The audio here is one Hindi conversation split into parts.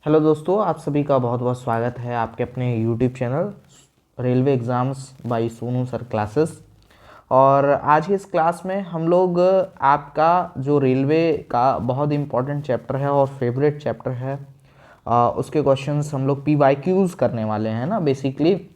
हेलो दोस्तों, आप सभी का बहुत बहुत स्वागत है आपके अपने YouTube channel railway exams by Sonu sir classes. और आज की इस क्लास में हम लोग आपका जो रेलवे का बहुत इम्पोर्टेंट चैप्टर है और फेवरेट चैप्टर है उसके क्वेश्चंस हम लोग PYQs करने वाले हैं ना। बेसिकली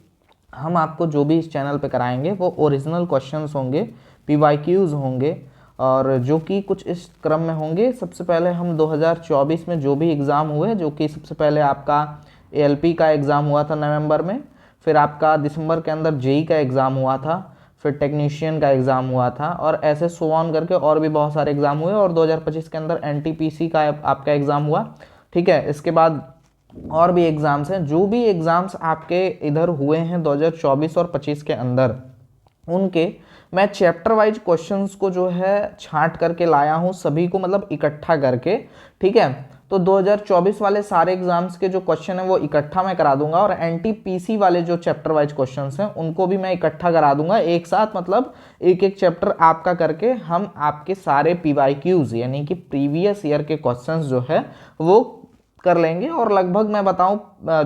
हम आपको जो भी इस चैनल पे कराएंगे वो ओरिजिनल क्वेश्चंस होंगे, PYQs होंगे, और जो कि कुछ इस क्रम में होंगे। सबसे पहले हम 2024 में जो भी एग्ज़ाम हुए, जो कि सबसे पहले आपका ALP का एग्ज़ाम हुआ था नवंबर में, फिर आपका दिसंबर के अंदर JEE का एग्ज़ाम हुआ था, फिर टेक्नीशियन का एग्ज़ाम हुआ था, और ऐसे सो ऑन करके और भी बहुत सारे एग्ज़ाम हुए। और 2025 के अंदर NTPC का आपका एग्ज़ाम हुआ। ठीक है, इसके बाद और भी एग्ज़ाम्स हैं। जो भी एग्ज़ाम्स आपके इधर हुए हैं 2024 और 25 के अंदर, उनके मैं चैप्टर वाइज क्वेश्चंस को जो है छांट करके लाया हूं, सभी को मतलब इकट्ठा करके। ठीक है, तो 2024 वाले सारे एग्जाम्स के जो क्वेश्चन है वो इकट्ठा मैं करा दूंगा, और NTPC वाले जो चैप्टर वाइज क्वेश्चंस हैं उनको भी मैं इकट्ठा करा दूंगा एक साथ। मतलब एक एक चैप्टर आपका करके हम आपके सारे PYQs यानी कि प्रीवियस ईयर के क्वेश्चंस जो है वो कर लेंगे। और लगभग मैं बताऊं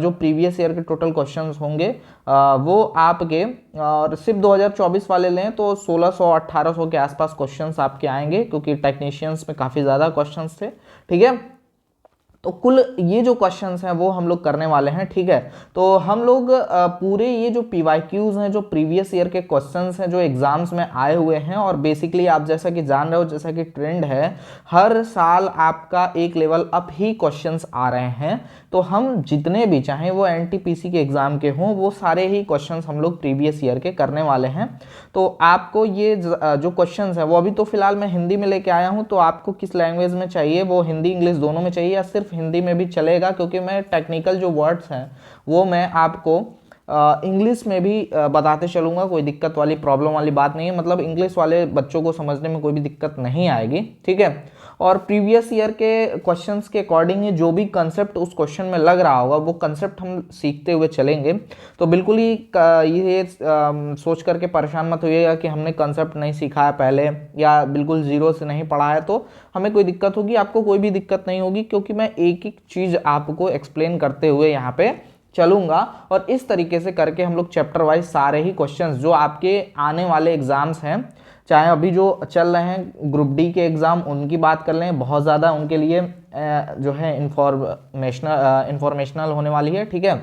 जो प्रीवियस ईयर के टोटल क्वेश्चंस होंगे वो आपके, और सिर्फ 2024 वाले लें तो 1600-1800 के आसपास क्वेश्चंस आपके आएंगे, क्योंकि टेक्नीशियंस में काफ़ी ज़्यादा क्वेश्चंस थे। ठीक है, तो कुल ये जो क्वेश्चंस हैं वो हम लोग करने वाले हैं। ठीक है, तो हम लोग पूरे ये जो PYQs हैं, जो प्रीवियस ईयर के क्वेश्चंस हैं जो एग्जाम्स में आए हुए हैं, और बेसिकली आप जैसा कि जान रहे हो, जैसा कि ट्रेंड है, हर साल आपका एक लेवल अप ही क्वेश्चंस आ रहे हैं। तो हम जितने भी, चाहे वो NTPC के एग्जाम के हों, वो सारे ही क्वेश्चंस हम लोग प्रीवियस ईयर के करने वाले हैं। तो आपको ये जो क्वेश्चंस है वो अभी तो फिलहाल मैं हिंदी में लेके आया हूं, तो आपको किस लैंग्वेज में चाहिए, वो हिंदी इंग्लिश दोनों में चाहिए या सिर्फ हिंदी में भी चलेगा? क्योंकि मैं टेक्निकल जो वर्ड्स हैं वो मैं आपको इंग्लिश में भी बताते चलूंगा। कोई दिक्कत वाली, प्रॉब्लम वाली बात नहीं है। मतलब इंग्लिश वाले बच्चों को समझने में कोई भी दिक्कत नहीं आएगी। ठीक है, और प्रीवियस ईयर के क्वेश्चंस के अकॉर्डिंग जो भी कंसेप्ट उस क्वेश्चन में लग रहा होगा वो कंसेप्ट हम सीखते हुए चलेंगे। तो बिल्कुल ही ये सोच करके परेशान मत होइएगा कि हमने कंसेप्ट नहीं सीखा है पहले, या बिल्कुल जीरो से नहीं पढ़ा है तो हमें कोई दिक्कत होगी। आपको कोई भी दिक्कत नहीं होगी, क्योंकि मैं एक एक चीज़ आपको एक्सप्लेन करते हुए यहाँ पे चलूंगा। और इस तरीके से करके हम लोग चैप्टर वाइज सारे ही क्वेश्चंस जो आपके आने वाले एग्जाम्स हैं, चाहे अभी जो चल रहे हैं ग्रुप डी के एग्ज़ाम, उनकी बात कर लें, बहुत ज़्यादा उनके लिए जो है इंफॉर्मेशनल होने वाली है। ठीक है,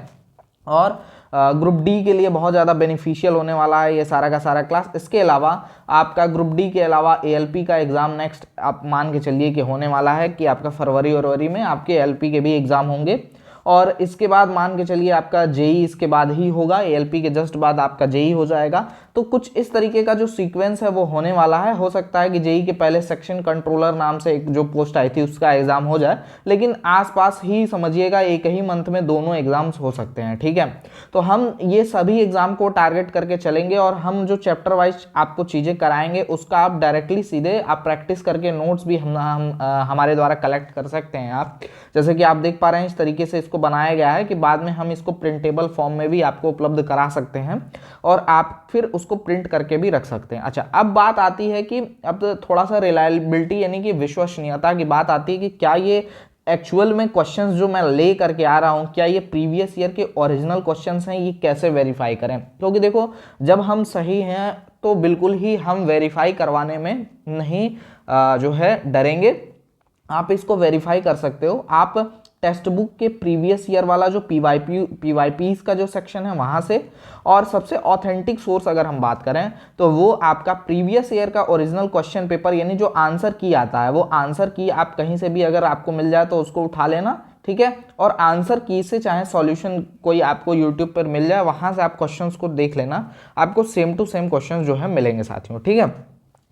और ग्रुप डी के लिए बहुत ज़्यादा बेनिफिशियल होने वाला है ये सारा का सारा क्लास। इसके अलावा आपका ग्रुप डी के अलावा ALP का एग्ज़ाम नेक्स्ट आप मान के चलिए कि होने वाला है, कि आपका फरवरी में आपके ALP के भी एग्ज़ाम होंगे। और इसके बाद मान के चलिए आपका JEE इसके बाद ही होगा, ALP के जस्ट बाद आपका JEE हो जाएगा। तो कुछ इस तरीके का जो सीक्वेंस है वो होने वाला है। हो सकता है कि JEE के पहले सेक्शन कंट्रोलर नाम से एक जो पोस्ट आई थी उसका एग्जाम हो जाए, लेकिन आसपास ही समझिएगा एक ही मंथ में दोनों एग्जाम्स हो सकते हैं। ठीक है, तो हम ये सभी एग्जाम को टारगेट करके चलेंगे, और हम जो चैप्टर वाइज आपको चीज़ें कराएंगे उसका आप डायरेक्टली सीधे आप प्रैक्टिस करके नोट्स भी हमारे द्वारा कलेक्ट कर सकते हैं। आप जैसे कि आप देख पा रहे हैं इस तरीके से इसको बनाया गया है कि बाद में हम इसको प्रिंटेबल फॉर्म में भी आपको उपलब्ध करा सकते हैं, और आप फिर उसको प्रिंट करके भी रख सकते हैं। अच्छा, अब बात आती है कि अब थोड़ा सा रिलायबिलिटी यानी कि विश्वसनीयता की बात आती है कि क्या ये एक्चुअल में क्वेश्चंस जो मैं ले करके आ रहा हूं, क्या ये प्रीवियस ईयर के ओरिजिनल क्वेश्चंस हैं, ये कैसे वेरीफाई करें? क्योंकि देखो, जब हम सही हैं तो बिल्कुल ही हम वेरीफाई करवाने में नहीं जो है डरेंगे। आप इसको वेरीफाई कर सकते हो। आप टेक्स्ट बुक के प्रीवियस ईयर वाला जो PYPs का जो सेक्शन है वहां से, और सबसे ऑथेंटिक सोर्स अगर हम बात करें तो वो आपका प्रीवियस ईयर का ओरिजिनल क्वेश्चन पेपर, यानी जो आंसर की आता है, वो आंसर की आप कहीं से भी अगर आपको मिल जाए तो उसको उठा लेना। ठीक है, और आंसर की से चाहे सॉल्यूशन कोई आपको यूट्यूब पर मिल जाए, वहां से आप क्वेश्चंस को देख लेना, आपको सेम टू सेम क्वेश्चंस जो है मिलेंगे साथियों। ठीक है,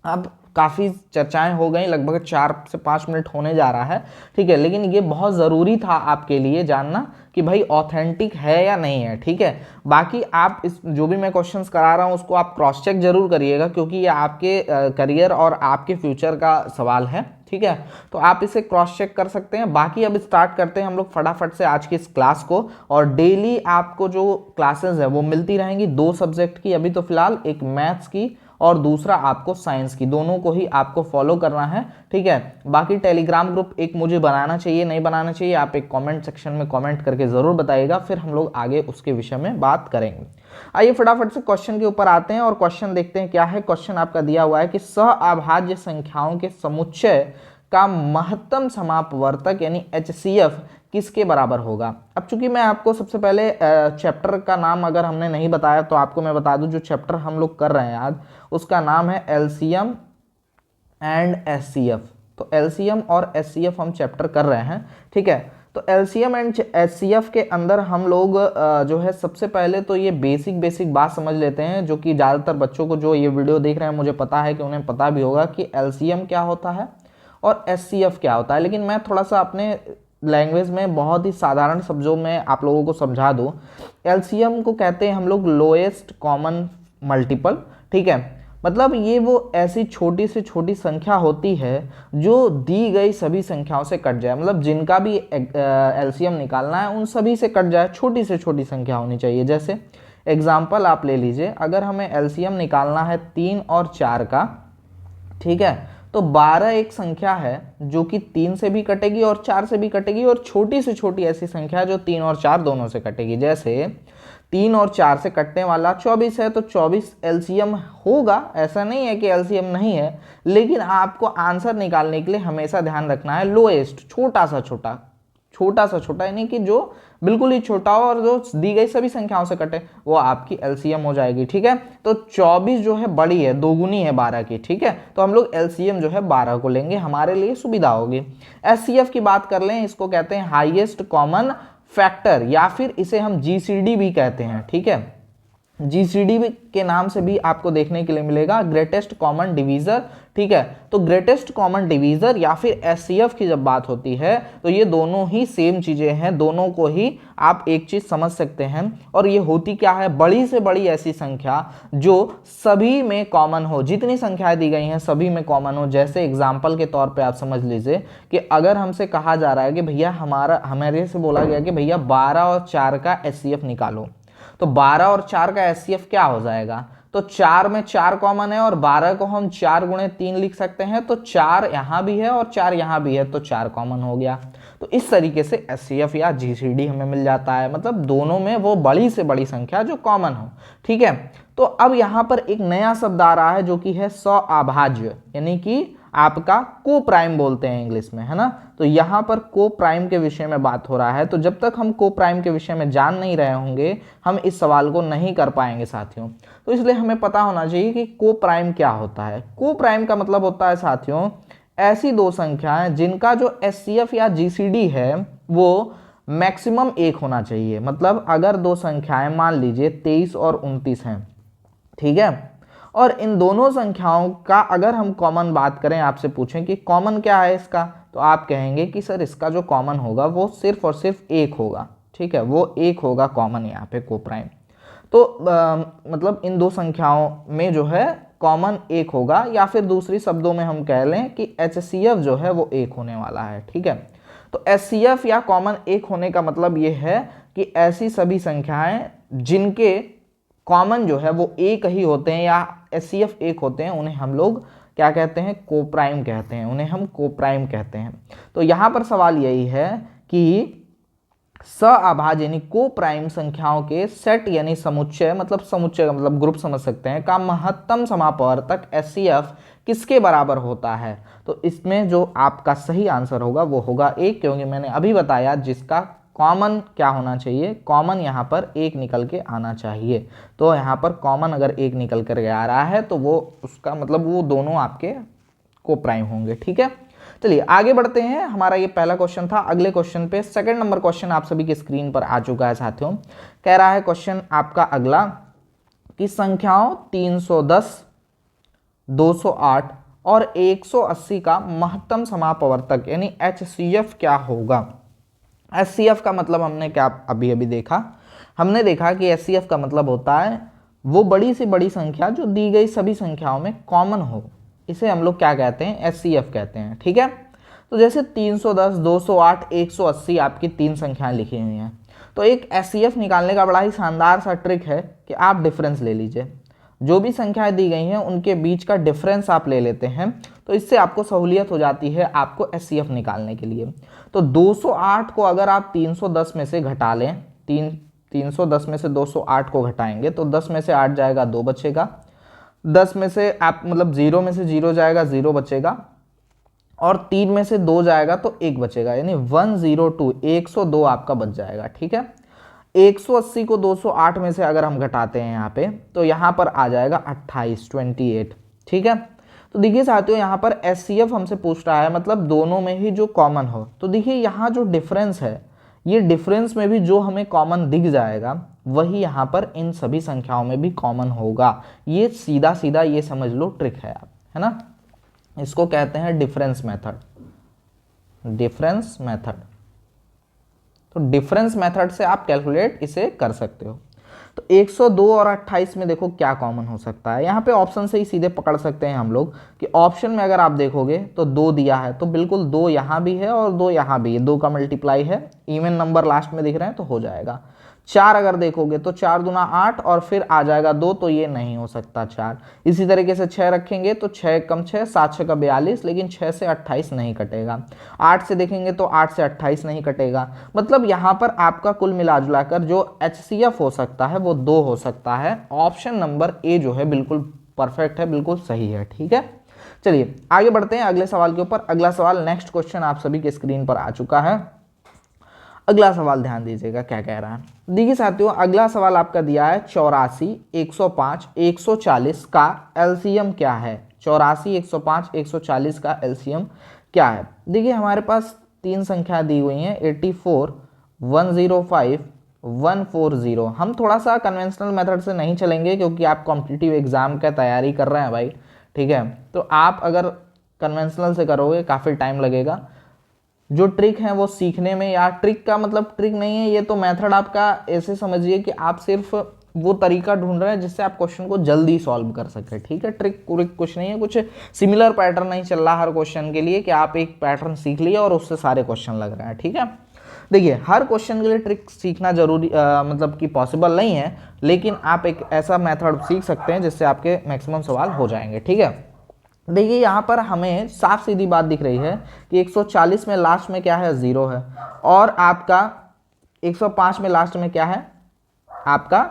अब काफ़ी चर्चाएं हो गई, लगभग 4 से 5 मिनट होने जा रहा है। ठीक है, लेकिन ये बहुत ज़रूरी था आपके लिए जानना कि भाई ऑथेंटिक है या नहीं है। ठीक है, बाकी आप इस जो भी मैं क्वेश्चंस करा रहा हूँ उसको आप क्रॉस चेक जरूर करिएगा, क्योंकि ये आपके करियर और आपके फ्यूचर का सवाल है। ठीक है, तो आप इसे क्रॉस चेक कर सकते हैं। बाकी अब स्टार्ट करते हैं हम लोग फटाफट से आज की इस क्लास को। और डेली आपको जो क्लासेस है वो मिलती रहेंगी 2 सब्जेक्ट की, अभी तो फिलहाल एक मैथ्स की और दूसरा आपको साइंस की, दोनों को ही आपको फॉलो करना है, ठीक है। बाकी टेलीग्राम ग्रुप एक मुझे बनाना चाहिए, नहीं बनाना चाहिए, आप एक कमेंट सेक्शन में कमेंट करके ज़रूर बताइएगा, फिर हम लोग आगे उसके विषय में बात करेंगे। आइए फटाफट से क्वेश्चन के ऊपर आते हैं और क्वेश्चन देखते हैं क्या है। क्वेश्चन आपका दिया हुआ है कि सहअभाज्य संख्याओं के समुच्चय का महत्तम समापवर्तक यानी HCF किसके बराबर होगा। अब चूंकि मैं आपको सबसे पहले चैप्टर का नाम अगर हमने नहीं बताया तो आपको मैं बता दूं, जो चैप्टर हम लोग कर रहे हैं आज उसका नाम है LCM एंड SCF। तो LCM और SCF हम चैप्टर कर रहे हैं, ठीक है। तो LCM एंड SCF के अंदर हम लोग जो है सबसे पहले तो ये बेसिक बात समझ लेते हैं, जो कि ज़्यादातर बच्चों को जो ये वीडियो देख रहे हैं मुझे पता है कि उन्हें पता भी होगा कि LCM क्या होता है और SCF क्या होता है, लेकिन मैं थोड़ा सा अपने लैंग्वेज में बहुत ही साधारण शब्दों में आप लोगों को समझा दूं। LCM को कहते हैं हम लोग लोएस्ट कॉमन मल्टीपल, ठीक है। मतलब ये वो ऐसी छोटी से छोटी संख्या होती है जो दी गई सभी संख्याओं से कट जाए, मतलब जिनका भी LCM निकालना है उन सभी से कट जाए, छोटी से छोटी संख्या होनी चाहिए। जैसे एग्जाम्पल आप ले लीजिए, अगर हमें LCM निकालना है 3 और 4 का, ठीक है, तो 12 एक संख्या है जो कि 3 से भी कटेगी और 4 से भी कटेगी, और छोटी से छोटी ऐसी संख्या जो 3 और 4 दोनों से कटेगी। जैसे 3 और 4 से कटने वाला 24 है, तो 24 LCM होगा, ऐसा नहीं है कि LCM नहीं है, लेकिन आपको आंसर निकालने के लिए हमेशा ध्यान रखना है लोएस्ट, छोटा सा छोटा यानी कि जो बिल्कुल ही छोटा हो और जो दी गई सभी संख्याओं से कटे, वो आपकी LCM हो जाएगी, ठीक है। तो 24 जो है बड़ी है, दोगुनी है 12 की, ठीक है, तो हम लोग LCM जो है 12 को लेंगे, हमारे लिए सुविधा होगी। SCF की बात कर लें, इसको कहते हैं हाईएस्ट कॉमन फैक्टर, या फिर इसे हम GCD भी कहते हैं, ठीक है। GCD के नाम से भी आपको देखने के लिए मिलेगा, ग्रेटेस्ट कॉमन डिवीजर, ठीक है। तो ग्रेटेस्ट कॉमन डिवीजर या फिर SCF की जब बात होती है तो ये दोनों ही सेम चीजें हैं, दोनों को ही आप एक चीज समझ सकते हैं। और ये होती क्या है, बड़ी से बड़ी ऐसी संख्या जो सभी में कॉमन हो, जितनी संख्याएं दी गई हैं सभी में कॉमन हो। जैसे एग्जाम्पल के तौर पे आप समझ लीजिए कि अगर हमसे कहा जा रहा है कि भैया हमारे से बोला गया कि भैया 12 और 4 का SCF निकालो, तो 12 और 4 का SCF क्या हो जाएगा, तो 4 में 4 कॉमन है और 12 को हम 4 गुणे 3 लिख सकते हैं, तो 4 यहाँ भी है और 4 यहाँ भी है, तो 4 कॉमन हो गया। तो इस तरीके से SCF या GCD हमें मिल जाता है, मतलब दोनों में वो बड़ी से बड़ी संख्या जो कॉमन हो, ठीक है। तो अब यहाँ पर एक नया शब्द आ रहा है जो कि है सहअभाज्य, यानी कि आपका को प्राइम बोलते हैं इंग्लिश में, है ना। तो यहाँ पर को प्राइम के विषय में बात हो रहा है, तो जब तक हम को प्राइम के विषय में जान नहीं रहे होंगे हम इस सवाल को नहीं कर पाएंगे साथियों। तो इसलिए हमें पता होना चाहिए कि को प्राइम क्या होता है। को प्राइम का मतलब होता है साथियों ऐसी दो संख्याएं जिनका जो SCF या GCD है वो मैक्सिमम 1 होना चाहिए। मतलब अगर दो संख्याएं मान लीजिए 23 और 29 हैं, ठीक है, और इन दोनों संख्याओं का अगर हम कॉमन बात करें, आपसे पूछें कि कॉमन क्या है इसका, तो आप कहेंगे कि सर इसका जो कॉमन होगा वो सिर्फ और सिर्फ 1 होगा, ठीक है, वो 1 होगा कॉमन यहाँ पे को प्राइम। तो मतलब इन दो संख्याओं में जो है कॉमन 1 होगा, या फिर दूसरी शब्दों में हम कह लें कि HCF जो है वो 1 होने वाला है, ठीक है। तो SCF या कॉमन 1 होने का मतलब ये है कि ऐसी सभी संख्याएं जिनके कॉमन जो है वो 1 ही होते हैं या SCF 1 होते हैं, उन्हें हम लोग क्या कहते हैं, को प्राइम कहते हैं, उन्हें हम को प्राइम कहते हैं। तो यहाँ पर सवाल यही है कि सहअभाज्य यानी को प्राइम संख्याओं के सेट यानी समुच्चय, मतलब समुच्चय का मतलब ग्रुप समझ सकते हैं, का महत्तम समापवर्तक SCF किसके बराबर होता है। तो इसमें जो आपका सही आंसर होगा वो होगा 1, क्योंकि मैंने अभी बताया जिसका कॉमन क्या होना चाहिए, कॉमन यहाँ पर 1 निकल के आना चाहिए। तो यहाँ पर कॉमन अगर 1 निकल कर आ रहा है तो वो उसका मतलब वो दोनों आपके को प्राइम होंगे, ठीक है। चलिए आगे बढ़ते हैं, हमारा ये पहला क्वेश्चन था। अगले क्वेश्चन पे सेकंड नंबर क्वेश्चन आप सभी की स्क्रीन पर आ चुका है साथियों। कह रहा है क्वेश्चन आपका अगला कि संख्याओं 310, 208 और 180 का महत्तम समापवर्तक यानी HCF क्या होगा। SCF का मतलब हमने क्या अभी अभी देखा, हमने देखा कि SCF का मतलब होता है वो बड़ी से बड़ी संख्या जो दी गई सभी संख्याओं में कॉमन हो, इसे हम लोग क्या कहते हैं, SCF कहते हैं, ठीक है। तो जैसे 310, 208, 180 आपकी 3 संख्याएं लिखी हुई हैं, तो एक SCF निकालने का बड़ा ही शानदार सा ट्रिक है कि आप डिफरेंस ले लीजिए। जो भी संख्याएं दी गई हैं उनके बीच का डिफरेंस आप ले लेते हैं, तो इससे आपको सहूलियत हो जाती है आपको एचसीएफ निकालने के लिए। तो 208 को अगर आप 310 में से घटा लें, 310 में से 208 को घटाएंगे तो 10 में से 8 जाएगा 2 बचेगा, 10 में से आप मतलब 0 में से 0 जाएगा 0 बचेगा, और 3 में से 2 जाएगा तो 1 बचेगा, यानी 102 102 आपका बच जाएगा। ठीक है, 180 को 208 में से अगर हम घटाते हैं यहाँ पे तो यहाँ पर आ जाएगा 28। ठीक है, तो देखिए साथियों यहाँ पर एचसीएफ हमसे पूछ रहा है, मतलब दोनों में ही जो कॉमन हो। तो देखिए यहाँ जो डिफरेंस है, ये डिफरेंस में भी जो हमें कॉमन दिख जाएगा वही यहाँ पर इन सभी संख्याओं में भी कॉमन होगा। ये सीधा सीधा ये समझ लो ट्रिक है आप, है ना। इसको कहते हैं डिफरेंस मेथड, डिफरेंस मेथड। तो डिफरेंस मेथड से आप कैलकुलेट इसे कर सकते हो। तो 102 और 28 में देखो क्या कॉमन हो सकता है। यहाँ पे ऑप्शन से ही सीधे पकड़ सकते हैं हम लोग कि ऑप्शन में अगर आप देखोगे तो 2 दिया है, तो बिल्कुल 2 यहाँ भी है और 2 यहाँ भी है, 2 का मल्टीप्लाई है, इवन नंबर लास्ट में दिख रहे हैं तो हो जाएगा। 4 अगर देखोगे तो 4 दूना 8 और फिर आ जाएगा 2, तो ये नहीं हो सकता 4। इसी तरीके से 6 रखेंगे तो 6 कम 6 7 6 का 42, लेकिन 6 से 28 नहीं कटेगा। 8 से देखेंगे तो 8 से 28 नहीं कटेगा। मतलब यहाँ पर आपका कुल मिला जुला कर जो एचसीएफ हो सकता है वो 2 हो सकता है। ऑप्शन नंबर ए जो है बिल्कुल परफेक्ट है, बिल्कुल सही है। ठीक है, चलिए आगे बढ़ते हैं अगले सवाल के ऊपर। अगला सवाल, नेक्स्ट क्वेश्चन आप सभी के स्क्रीन पर आ चुका है। अगला सवाल ध्यान दीजिएगा क्या कह रहा है। देखिए साथियों, अगला सवाल आपका दिया है 84, 105, 140 का एलसीएम क्या है। 84, 105, 140 का एलसीएम क्या है। देखिए हमारे पास 3 संख्या दी हुई हैं, 84, 105, 140। हम थोड़ा सा कन्वेंशनल मेथड से नहीं चलेंगे क्योंकि आप कॉम्पिटिटिव एग्जाम का तैयारी कर रहे हैं भाई। ठीक है, तो आप अगर कन्वेंशनल से करोगे काफ़ी टाइम लगेगा। जो ट्रिक है वो सीखने में, या ट्रिक का मतलब ट्रिक नहीं है, ये तो मेथड आपका ऐसे समझिए कि आप सिर्फ वो तरीका ढूंढ रहे हैं जिससे आप क्वेश्चन को जल्दी सॉल्व कर सके। ठीक है, ट्रिक कुछ नहीं है, कुछ सिमिलर पैटर्न नहीं चल रहा हर क्वेश्चन के लिए कि आप एक पैटर्न सीख लिया और उससे सारे क्वेश्चन लग रहे हैं। ठीक है, देखिए हर क्वेश्चन के लिए ट्रिक सीखना जरूरी मतलब कि पॉसिबल नहीं है, लेकिन आप एक ऐसा मेथड सीख सकते हैं जिससे आपके मैक्सिमम सवाल हो जाएंगे। ठीक है, देखिए यहाँ पर हमें साफ सीधी बात दिख रही है कि 140 में लास्ट में क्या है 0 है, और आपका 105 में लास्ट में क्या है आपका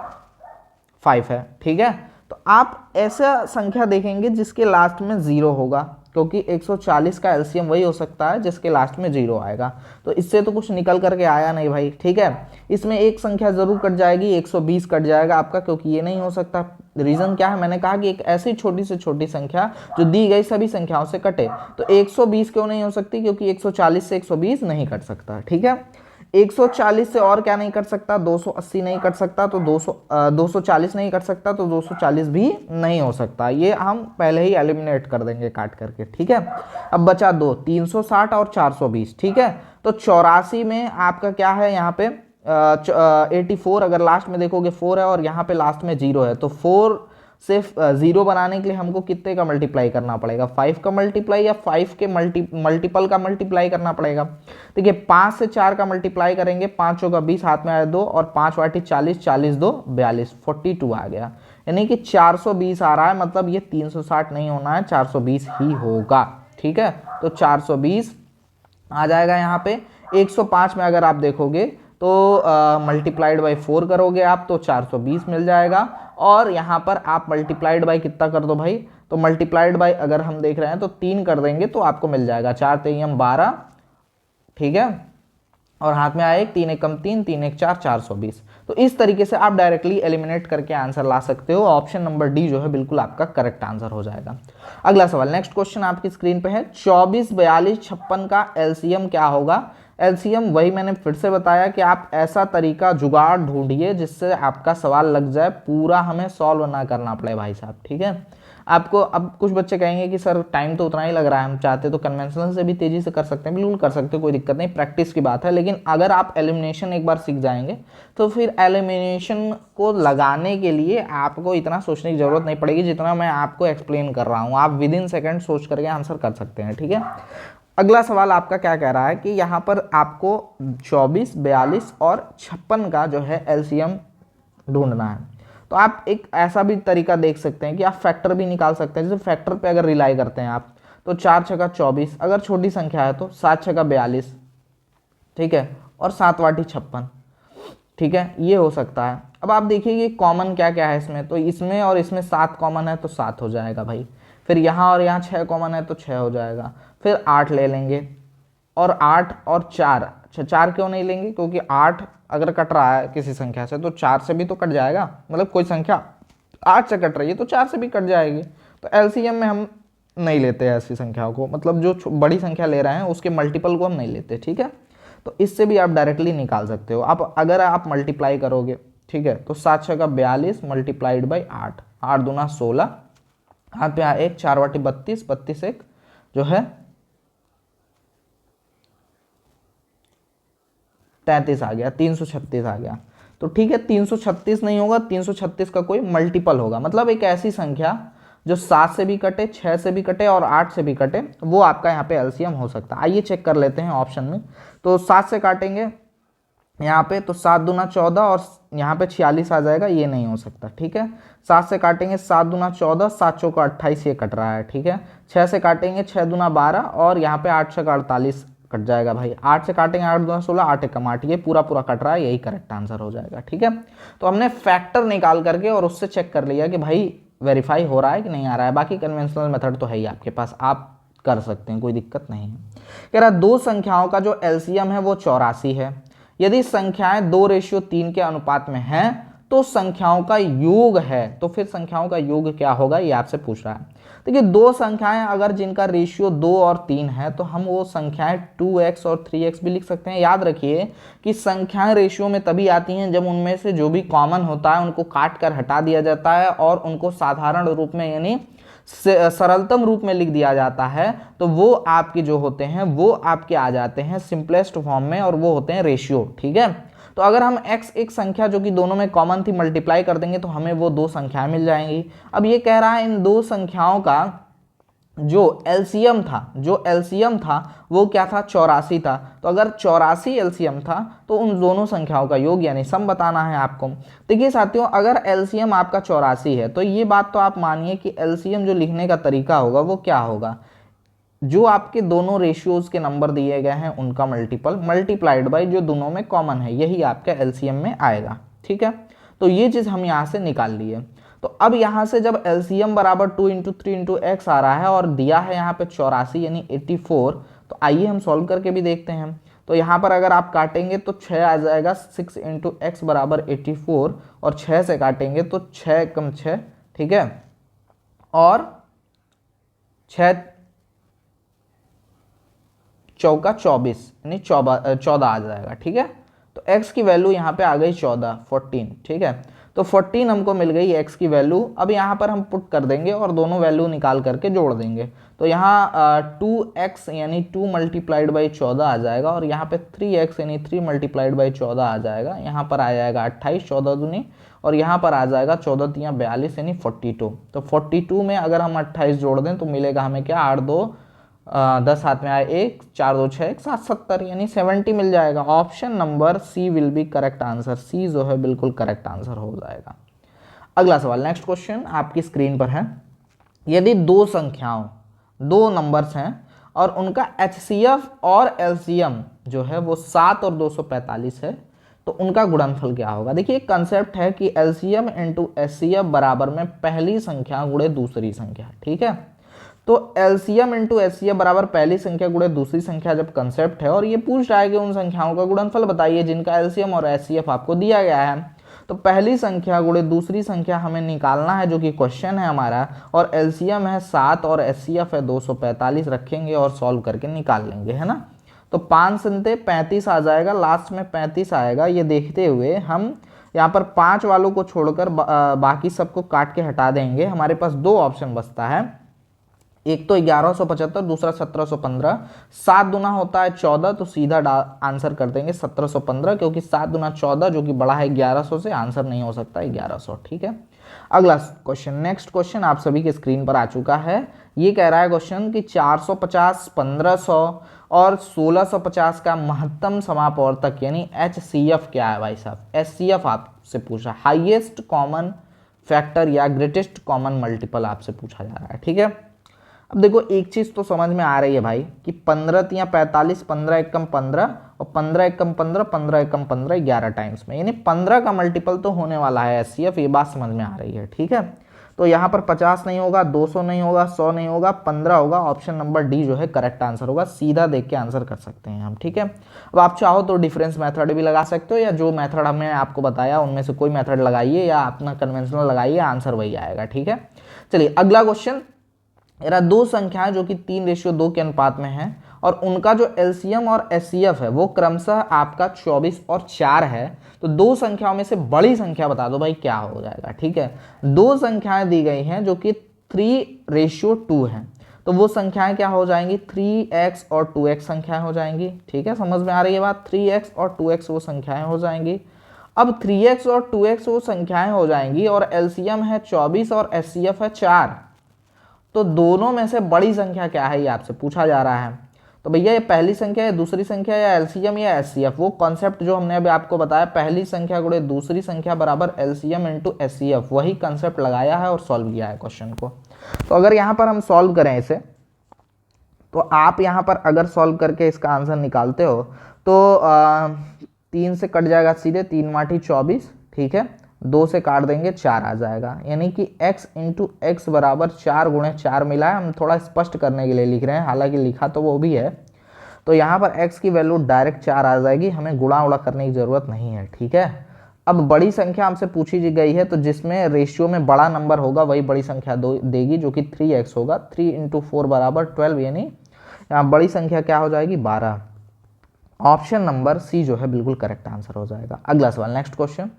5 है। ठीक है, तो आप ऐसा संख्या देखेंगे जिसके लास्ट में 0 होगा, क्योंकि 140 का एलसीएम वही हो सकता है जिसके लास्ट में 0 आएगा। तो इससे तो कुछ निकल करके आया नहीं भाई। ठीक है, इसमें एक संख्या जरूर कट जाएगी, 120 कट जाएगा आपका, क्योंकि ये नहीं हो सकता। रीजन क्या है, मैंने कहा कि एक ऐसी छोटी से छोटी संख्या जो दी गई सभी संख्याओं से कटे। तो 120 क्यों नहीं हो सकती, क्योंकि 140 से 120 नहीं कट सकता। ठीक है, 140 से और क्या नहीं कट सकता, 280 नहीं कट सकता, तो 240 नहीं कट सकता, तो 240 भी नहीं हो सकता। ये हम पहले ही एलिमिनेट कर देंगे काट करके। ठीक है, अब बचा 2, 360 और 420। ठीक है, तो 84 में आपका क्या है यहाँ पे 84, अगर लास्ट में देखोगे 4 है और यहाँ पे लास्ट में 0 है, तो 4 से 0 बनाने के लिए हमको कितने का मल्टीप्लाई करना पड़ेगा, 5 का मल्टीप्लाई या 5 के मल्टीपल का मल्टीप्लाई करना पड़ेगा। देखिए 5 से 4 का मल्टीप्लाई करेंगे, 5 का 20 हाथ में आया 2 और 5 वाटी 40, 40 2 42, 42 आ गया, यानी कि 420 आ रहा है। मतलब ये 360 नहीं होना है, 420 ही होगा। ठीक है, तो 420 आ जाएगा यहाँ पे। 105 में अगर आप देखोगे तो मल्टीप्लाइड बाई 4 करोगे आप तो 420 मिल जाएगा, और यहाँ पर आप मल्टीप्लाइड बाई कितना कर दो भाई, तो मल्टीप्लाइड बाई अगर हम देख रहे हैं तो 3 कर देंगे तो आपको मिल जाएगा 4 3 12। ठीक है, और हाथ में आए 3 1 3, 3 1 4, 420। तो इस तरीके से आप डायरेक्टली एलिमिनेट करके आंसर ला सकते हो। ऑप्शन नंबर डी जो है बिल्कुल आपका करेक्ट आंसर हो जाएगा। अगला सवाल, नेक्स्ट क्वेश्चन आपकी स्क्रीन पे है, 24 42 56 का एलसीएम क्या होगा। एलसीएम वही मैंने फिर से बताया कि आप ऐसा तरीका जुगाड़ ढूंढिए जिससे आपका सवाल लग जाए, पूरा हमें सॉल्व ना करना पड़े भाई साहब। ठीक है, आपको अब कुछ बच्चे कहेंगे कि सर टाइम तो उतना ही लग रहा है, हम चाहते तो कन्वेंशनल से भी तेजी से कर सकते हैं। बिल्कुल कर सकते हो, कोई दिक्कत नहीं, प्रैक्टिस की बात है। लेकिन अगर आप एलिमिनेशन एक बार सीख जाएंगे तो फिर एलिमिनेशन को लगाने के लिए आपको इतना सोचने की जरूरत नहीं पड़ेगी जितना मैं आपको एक्सप्लेन कर रहा हूँ। आप विद इन सेकेंड सोच करके आंसर कर सकते हैं। ठीक है, अगला सवाल आपका क्या कह रहा है कि यहाँ पर आपको 24 42 और 56 का जो है एलसीएम ढूंढना है। तो आप एक ऐसा भी तरीका देख सकते हैं कि आप फैक्टर भी निकाल सकते हैं। जैसे फैक्टर पे अगर रिलाई करते हैं आप, तो 4 छक्का 24, अगर छोटी संख्या है तो 7 छक्का 42, ठीक है, और 7 वाटी 56, ठीक है, ये हो सकता है। अब आप देखिए कि कॉमन क्या क्या है इसमें, तो इसमें और इसमें 7 कॉमन है तो 7 हो जाएगा भाई, फिर यहाँ और यहाँ 6 कॉमन है तो 6 हो जाएगा, फिर 8 ले लेंगे, और 8 और 4, अच्छा 4 क्यों नहीं लेंगे, क्योंकि 8 अगर कट रहा है किसी संख्या से तो 4 से भी तो कट जाएगा, मतलब कोई संख्या 8 से कट रही है तो 4 से भी कट जाएगी। तो एलसीएम में हम नहीं लेते हैं ऐसी संख्याओं को, मतलब जो बड़ी संख्या ले रहे हैं उसके मल्टीपल को हम नहीं लेते, ठीक है। तो इससे भी आप डायरेक्टली निकाल सकते हो। आप अगर आप मल्टीप्लाई करोगे, ठीक है, तो 7 छक्का 42 मल्टीप्लाइड बाई 8, 8 दूना 16, हाथ पे 1, 4 वाटी 32, 32 एक जो है 33 आ गया, 336 आ गया। तो ठीक है, 336 नहीं होगा, 336 का कोई मल्टीपल होगा, मतलब एक ऐसी संख्या जो 7 से भी कटे, 6 से भी कटे और 8 से भी कटे, वो आपका यहाँ पे एलसीएम हो सकता है। आइए चेक कर लेते हैं ऑप्शन में। तो 7 से काटेंगे यहाँ पे, तो 7 दूना 14 और यहाँ पे 46 आ जाएगा, ये नहीं हो सकता, ठीक है। 7 से काटेंगे 7 दूना 14, 7 चौका 28, ये कट रहा है, ठीक है। 6 से काटेंगे 6 दूना 12 और यहाँ पे 8 छक्का 48 कट जाएगा भाई। 8 से काटेंगे 8 दूना 16, 8 एकम 8, ये पूरा पूरा कट रहा है, यही करेक्ट आंसर हो जाएगा, ठीक है। तो हमने फैक्टर निकाल करके और उससे चेक कर लिया कि भाई वेरीफाई हो रहा है कि नहीं आ रहा है। बाकी कन्वेंशनल मेथड तो है ही आपके पास, आप कर सकते हैं, कोई दिक्कत नहीं है। कह रहा दो संख्याओं का जो एलसीएम है वो 84 है। यदि संख्याएं 2:3 के अनुपात में हैं तो संख्याओं का योग है, तो फिर संख्याओं का योग क्या होगा, ये आपसे पूछ रहा है। देखिए दो संख्याएं अगर जिनका रेशियो 2 और 3 है तो हम वो संख्याएं 2x और 3x भी लिख सकते हैं। याद रखिए कि संख्याएं रेशियो में तभी आती हैं जब उनमें से जो भी कॉमन होता है उनको काट कर हटा दिया जाता है और उनको साधारण रूप में यानी सरलतम रूप में लिख दिया जाता है, तो वो आपके जो होते हैं वो आपके आ जाते हैं सिंपलेस्ट फॉर्म में, और वो होते हैं रेशियो, ठीक है। तो अगर हम x एक संख्या जो कि दोनों में कॉमन थी मल्टीप्लाई कर देंगे तो हमें वो दो संख्याएं मिल जाएंगी। अब ये कह रहा है इन दो संख्याओं का जो एलसीएम था वो क्या था, 84 था। तो अगर 84 एलसीएम था तो उन दोनों संख्याओं का योग यानी सम बताना है आपको। देखिए साथियों, अगर एलसीएम आपका 84 है तो ये बात तो आप मानिए कि एलसीएम जो लिखने का तरीका होगा वो क्या होगा, जो आपके दोनों रेशियोज के नंबर दिए गए हैं उनका मल्टीपल मल्टीप्लाइड बाय जो दोनों में कॉमन है, यही आपका एलसीएम में आएगा, ठीक है। तो ये चीज हम यहाँ से निकाल लिए। तो अब यहाँ से जब एलसीएम बराबर 2 × 3 × x आ रहा है और दिया है यहाँ पे 84 यानी 84, तो आइए हम सॉल्व करके भी देखते हैं। तो यहाँ पर अगर आप काटेंगे तो 6 आ जाएगा, 6 × x बराबर 84, और 6 से काटेंगे तो 6 कम 6, ठीक है, और 6 चौका 24 यानी 14 आ जाएगा, ठीक है। तो x की वैल्यू यहाँ पे आ गई 14, ठीक है। तो 14 हमको मिल गई x की वैल्यू। अब यहाँ पर हम पुट कर देंगे और दोनों वैल्यू निकाल करके जोड़ देंगे। तो यहाँ 2x यानी 2 मल्टीप्लाइड बाई 14 आ जाएगा, और यहाँ पे 3x यानी 3 मल्टीप्लाइड बाई 14 आ जाएगा। यहाँ पर आ जाएगा 28, 14 दूनी, और यहाँ पर आ जाएगा 14 तियाँ 42 यानी 42। तो 42 में अगर हम 28 जोड़ दें तो मिलेगा हमें क्या, 8 2 10 हाथ में आए 1, 4 2 6 1 7 70 यानी 70 मिल जाएगा। Option number C will be correct answer. C जो है बिल्कुल करेक्ट आंसर हो जाएगा। अगला सवाल, नेक्स्ट क्वेश्चन आपकी स्क्रीन पर है। यदि दो संख्याओं, दो नंबर्स हैं और उनका एचसीएफ और एलसीएम जो है वो 7 और 245 है, तो उनका गुणनफल क्या होगा। देखिए एक कंसेप्ट है कि एलसीएम इंटू एचसीएफ बराबर में पहली संख्या गुणे दूसरी संख्या, ठीक है। तो एलसीएम इंटू एचसीएफ बराबर पहली संख्या गुणे दूसरी संख्या जब कंसेप्ट है और ये पूछ रहा है कि उन संख्याओं का गुणनफल बताइए जिनका एलसीएम और एचसीएफ आपको दिया गया है, तो पहली संख्या गुणे दूसरी संख्या हमें निकालना है जो कि क्वेश्चन है हमारा, और एलसीएम है 7 और एचसीएफ है 245, रखेंगे और सॉल्व करके निकाल लेंगे, है ना। तो 5 संते 35 आ जाएगा, लास्ट में 35 आएगा। ये देखते हुए हम यहाँ पर 5 वालों को छोड़कर बाकी सबको काट के हटा देंगे। हमारे पास दो ऑप्शन बचता है, एक तो 1175, दूसरा 1715। 7 दूना होता है 14, तो सीधा आंसर कर देंगे 1715, क्योंकि 7 दूना 14 जो कि बड़ा है 1100 से, आंसर नहीं हो सकता 1100, ठीक है। अगला क्वेश्चन, नेक्स्ट क्वेश्चन आप सभी के स्क्रीन पर आ चुका है। ये कह रहा है क्वेश्चन कि 450, 1500 और 1650 का महत्तम समापवर्तक यानी एचसीएफ क्या है भाई साहब। एचसीएफ आपसे पूछा, हाईएस्ट कॉमन फैक्टर या ग्रेटेस्ट कॉमन मल्टीपल आपसे पूछा जा रहा है। ठीक है, अब देखो एक चीज़ तो समझ में आ रही है भाई कि 15 तियाँ 45, 15 एकम 15 और 15 एकम 15, 15 एकम 15, 11 टाइम्स में, यानी 15 का मल्टीपल तो होने वाला है एचसीएफ, ये बात समझ में आ रही है। ठीक है, तो यहाँ पर 50 नहीं होगा, 200 नहीं होगा, 100 नहीं होगा, 15 होगा। ऑप्शन नंबर डी जो है करेक्ट आंसर होगा, सीधा देख के आंसर कर सकते हैं हम। ठीक है, अब आप चाहो तो डिफरेंस मेथड भी लगा सकते हो, या जो मेथड हमने आपको बताया उनमें से कोई मेथड लगाइए या अपना कन्वेंशनल लगाइए, आंसर वही आएगा। ठीक है, चलिए अगला क्वेश्चन। मेरा दो संख्याएं जो कि 3:2 के अनुपात में हैं और उनका जो एलसीएम और एचसीएफ है वो क्रमशः आपका 24 और 4 है, तो दो संख्याओं में से बड़ी संख्या बता दो भाई, क्या हो जाएगा। ठीक है, दो संख्याएं दी गई हैं जो कि 3:2 हैं, तो वो संख्याएं क्या हो जाएंगी, 3x और 2x संख्याएं हो जाएंगी। ठीक है, समझ में आ रही है बात, 3x और 2x वो संख्याएं हो जाएंगी। अब 3x और 2x वो संख्याएं हो जाएंगी और एलसीएम है 24 और एचसीएफ है 4, तो दोनों में से बड़ी संख्या क्या है ये आपसे पूछा जा रहा है। तो भैया ये पहली संख्या या दूसरी संख्या या एलसीएम या एचसीएफ, वो कॉन्सेप्ट जो हमने अभी आपको बताया, पहली संख्या गुणे दूसरी संख्या बराबर एलसीएम इंटू एचसीएफ, वही कॉन्सेप्ट लगाया है और सॉल्व किया है क्वेश्चन को। तो अगर यहाँ पर हम सॉल्व करें इसे, तो आप यहाँ पर अगर सॉल्व करके इसका आंसर निकालते हो तो 3 से कट जाएगा सीधे, 3 माठी 24। ठीक है, 2 से काट देंगे 4 आ जाएगा, यानी कि x इंटू एक्स बराबर 4 गुणे 4 मिला है। हम थोड़ा स्पष्ट करने के लिए लिख रहे हैं, हालांकि लिखा तो वो भी है। तो यहाँ पर x की वैल्यू डायरेक्ट 4 आ जाएगी, हमें गुणा उड़ा करने की जरूरत नहीं है। ठीक है, अब बड़ी संख्या हमसे पूछी गई है, तो जिसमें रेशियो में बड़ा नंबर होगा वही बड़ी संख्या देगी, जो कि 3x होगा। 3 इंटू 4 बराबर 12, यानी यहाँ बड़ी संख्या क्या हो जाएगी, 12। ऑप्शन नंबर सी जो है बिल्कुल करेक्ट आंसर हो जाएगा। अगला सवाल, नेक्स्ट क्वेश्चन।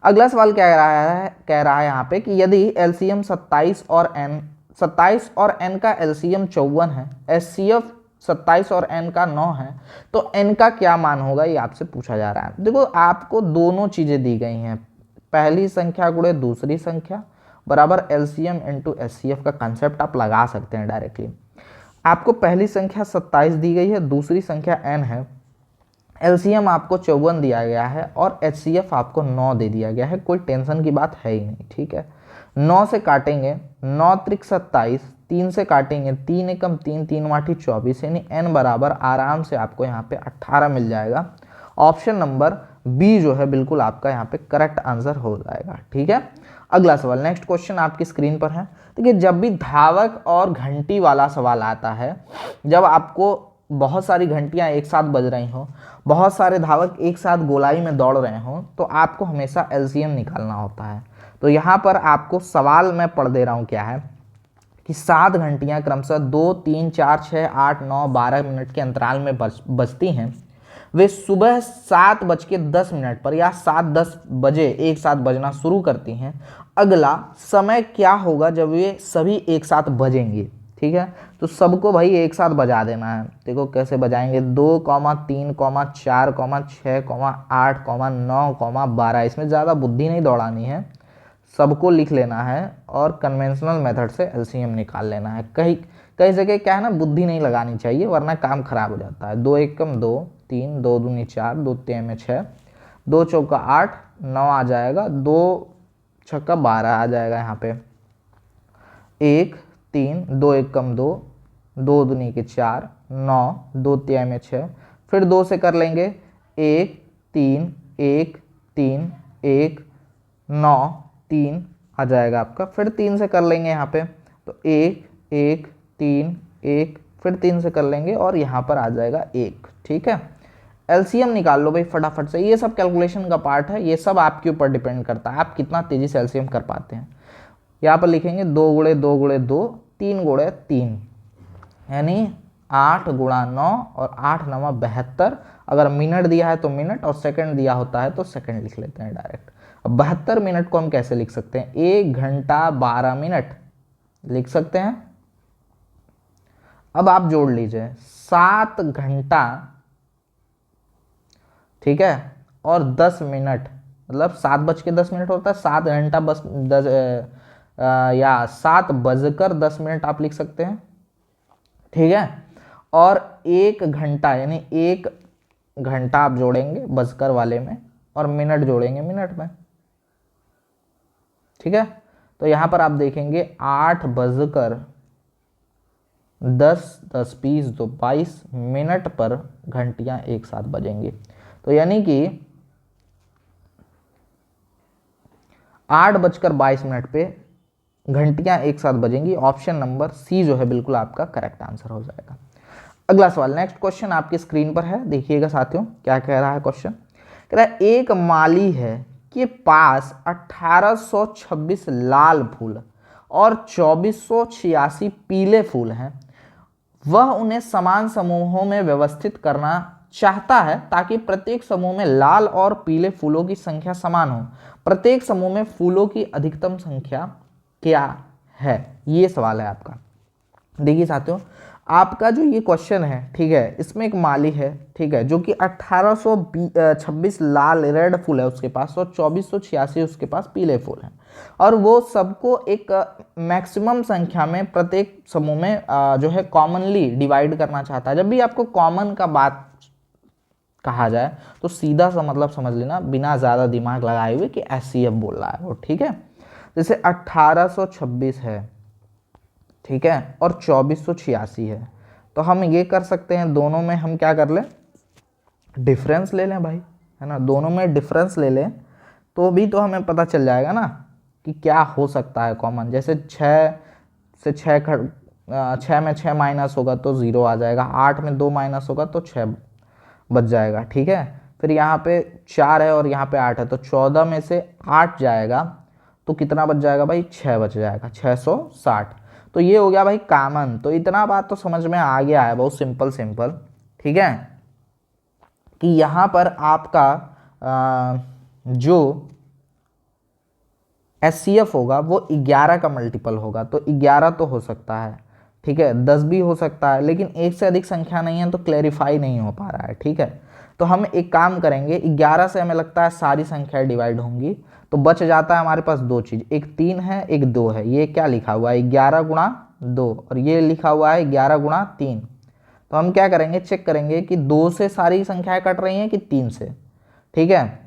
अगला सवाल कह रहा है यहाँ पे कि यदि एलसीएम 27 और n का एलसीएम 54 है, एचसीएफ 27 और n का 9 है, तो n का क्या मान होगा, ये आपसे पूछा जा रहा है। देखो आपको दोनों चीजें दी गई हैं, पहली संख्या गुणे दूसरी संख्या बराबर एलसीएम इंटू एचसीएफ का कंसेप्ट आप लगा सकते हैं डायरेक्टली। आपको पहली संख्या 27 दी गई है, दूसरी संख्या n है, एलसीएम आपको 54 दिया गया है और एचसीएफ आपको 9 दे दिया गया है, कोई टेंशन की बात है ही नहीं। ठीक है, 9 से काटेंगे, 9 त्रिक 27, 3 से काटेंगे, 3 एकम 3, 3 माठी 24, यानी n बराबर आराम से आपको यहाँ पे 18 मिल जाएगा। ऑप्शन नंबर बी जो है बिल्कुल आपका यहाँ पे करेक्ट आंसर हो जाएगा। ठीक है, अगला सवाल, नेक्स्ट क्वेश्चन आपकी स्क्रीन पर है। देखिए जब भी धावक और घंटी वाला सवाल आता है, जब आपको बहुत सारी घंटियां एक साथ बज रही हो, बहुत सारे धावक एक साथ गोलाई में दौड़ रहे हो, तो आपको हमेशा एलसीएम निकालना होता है। तो यहाँ पर आपको सवाल मैं पढ़ दे रहा हूँ, क्या है कि 7 घंटियाँ क्रमशः 2, 3, 4, 6, 8, 9, 12 मिनट के अंतराल में बजती हैं। वे सुबह 7:10 पर या 7:10 बजे एक साथ बजना शुरू करती हैं। अगला समय क्या होगा जब वे सभी एक साथ बजेंगे। ठीक है, तो सबको भाई एक साथ बजा देना है। देखो कैसे बजाएंगे, 2, 3, 4, 6, 8, 9, 12, इसमें ज़्यादा बुद्धि नहीं दौड़ानी है, सबको लिख लेना है और कन्वेंशनल मेथड से एलसीएम निकाल लेना है। कई जगह क्या है ना, बुद्धि नहीं लगानी चाहिए वरना काम खराब हो जाता है। 2 एकम 2, 3, 2 दूनी 4, 2 तिया 6, 2 चौका 8, 9 आ जाएगा, 2 छक्का 12 आ जाएगा यहाँ पे। 1, 3, 2 एकम 2, 2 दूनी के 4, 9, 2 तिया 6, फिर 2 से कर लेंगे, 1, 3, 1, 3, 1, 9, 3 आ जाएगा आपका। फिर 3 से कर लेंगे यहाँ पे, तो 1, 1, 3, 1, फिर 3 से कर लेंगे और यहाँ पर आ जाएगा 1। ठीक है, एलसीएम निकाल लो भाई फटाफट से। ये सब कैलकुलेशन का पार्ट है, ये सब आपके ऊपर डिपेंड करता है आप कितना तेजी से एलसीएम कर पाते हैं। यहाँ पर लिखेंगे 2 गुणे 2 गुणे 2, 3 गुणे 3, यानी 8 गुणा 9 और 8 9 72। अगर मिनट दिया है तो मिनट और सेकंड दिया होता है तो सेकंड लिख लेते हैं डायरेक्ट। अब 72 मिनट को हम कैसे लिख सकते हैं, 1 घंटा 12 मिनट लिख सकते हैं। अब आप जोड़ लीजिए 7 घंटा, ठीक है, और 10 मिनट, मतलब 7:10 होता है, 7 घंटा 10 या 7:10 आप लिख सकते हैं। ठीक है, और 1 घंटा यानी 1 घंटा आप जोड़ेंगे बजकर वाले में और मिनट जोड़ेंगे मिनट में। ठीक है, तो यहाँ पर आप देखेंगे 8:10 10 20 2 22 मिनट पर घंटियां एक साथ बजेंगी। तो यानी कि 8:22 पे घंटियां एक साथ बजेंगी। ऑप्शन नंबर सी जो है बिल्कुल आपका करेक्ट आंसर हो जाएगा। अगला सवाल, नेक्स्ट क्वेश्चन आपकी स्क्रीन पर है, देखिएगा साथियों क्या कह रहा है क्वेश्चन। कह रहा है एक माली है के पास 1826 लाल फूल और 2486 पीले फूल हैं। वह उन्हें समान समूहों में व्यवस्थित करना चाहता है ताकि प्रत्येक समूह में लाल और पीले फूलों की संख्या समान हो। प्रत्येक समूह में फूलों की अधिकतम संख्या क्या है? ये सवाल है आपका। देखिए साथियों, आपका जो ये क्वेश्चन है, ठीक है, इसमें एक माली है, ठीक है, जो कि 1826 लाल रेड फूल है उसके पास और 2486 उसके पास पीले फूल हैं, और वो सबको एक मैक्सिमम संख्या में प्रत्येक समूह में जो है कॉमनली डिवाइड करना चाहता है। जब भी आपको कॉमन का बात कहा जाए तो सीधा सा मतलब समझ लेना, बिना ज़्यादा दिमाग लगाए हुए, कि एचसीएफ बोल रहा है वो, ठीक है। जैसे 1826 है, ठीक है, और 2486 है, तो हम ये कर सकते हैं, दोनों में हम क्या कर लें, डिफरेंस ले लें भाई, है ना। दोनों में डिफरेंस ले लें तो भी तो हमें पता चल जाएगा ना कि क्या हो सकता है कॉमन। जैसे 6 से 6 में 6 माइनस होगा तो 0 आ जाएगा, 8 में 2 माइनस होगा तो 6 बच जाएगा, ठीक है। फिर यहाँ पे 4 है और यहाँ पे 8 है, तो 14 में से 8 जाएगा तो कितना बच जाएगा भाई, 6 बच जाएगा, 660। तो ये हो गया भाई कॉमन। तो इतना बात तो समझ में आ गया है, बहुत सिंपल, ठीक है, कि यहाँ पर आपका जो एचसीएफ होगा वो 11 का मल्टीपल होगा। तो 11 तो हो सकता है, ठीक है, 10 भी हो सकता है, लेकिन एक से अधिक संख्या नहीं है तो क्लैरिफाई नहीं हो पा रहा है, ठीक है। तो हम एक काम करेंगे, 11 से हमें लगता है सारी संख्याएं डिवाइड होंगी, तो बच जाता है हमारे पास दो चीज़, एक 3 है एक 2 है। ये क्या लिखा हुआ है, 11 गुणा 2, और ये लिखा हुआ है 11 गुणा 3। तो हम क्या करेंगे, चेक करेंगे कि 2 से सारी संख्याएं कट रही हैं कि 3 से, ठीक है।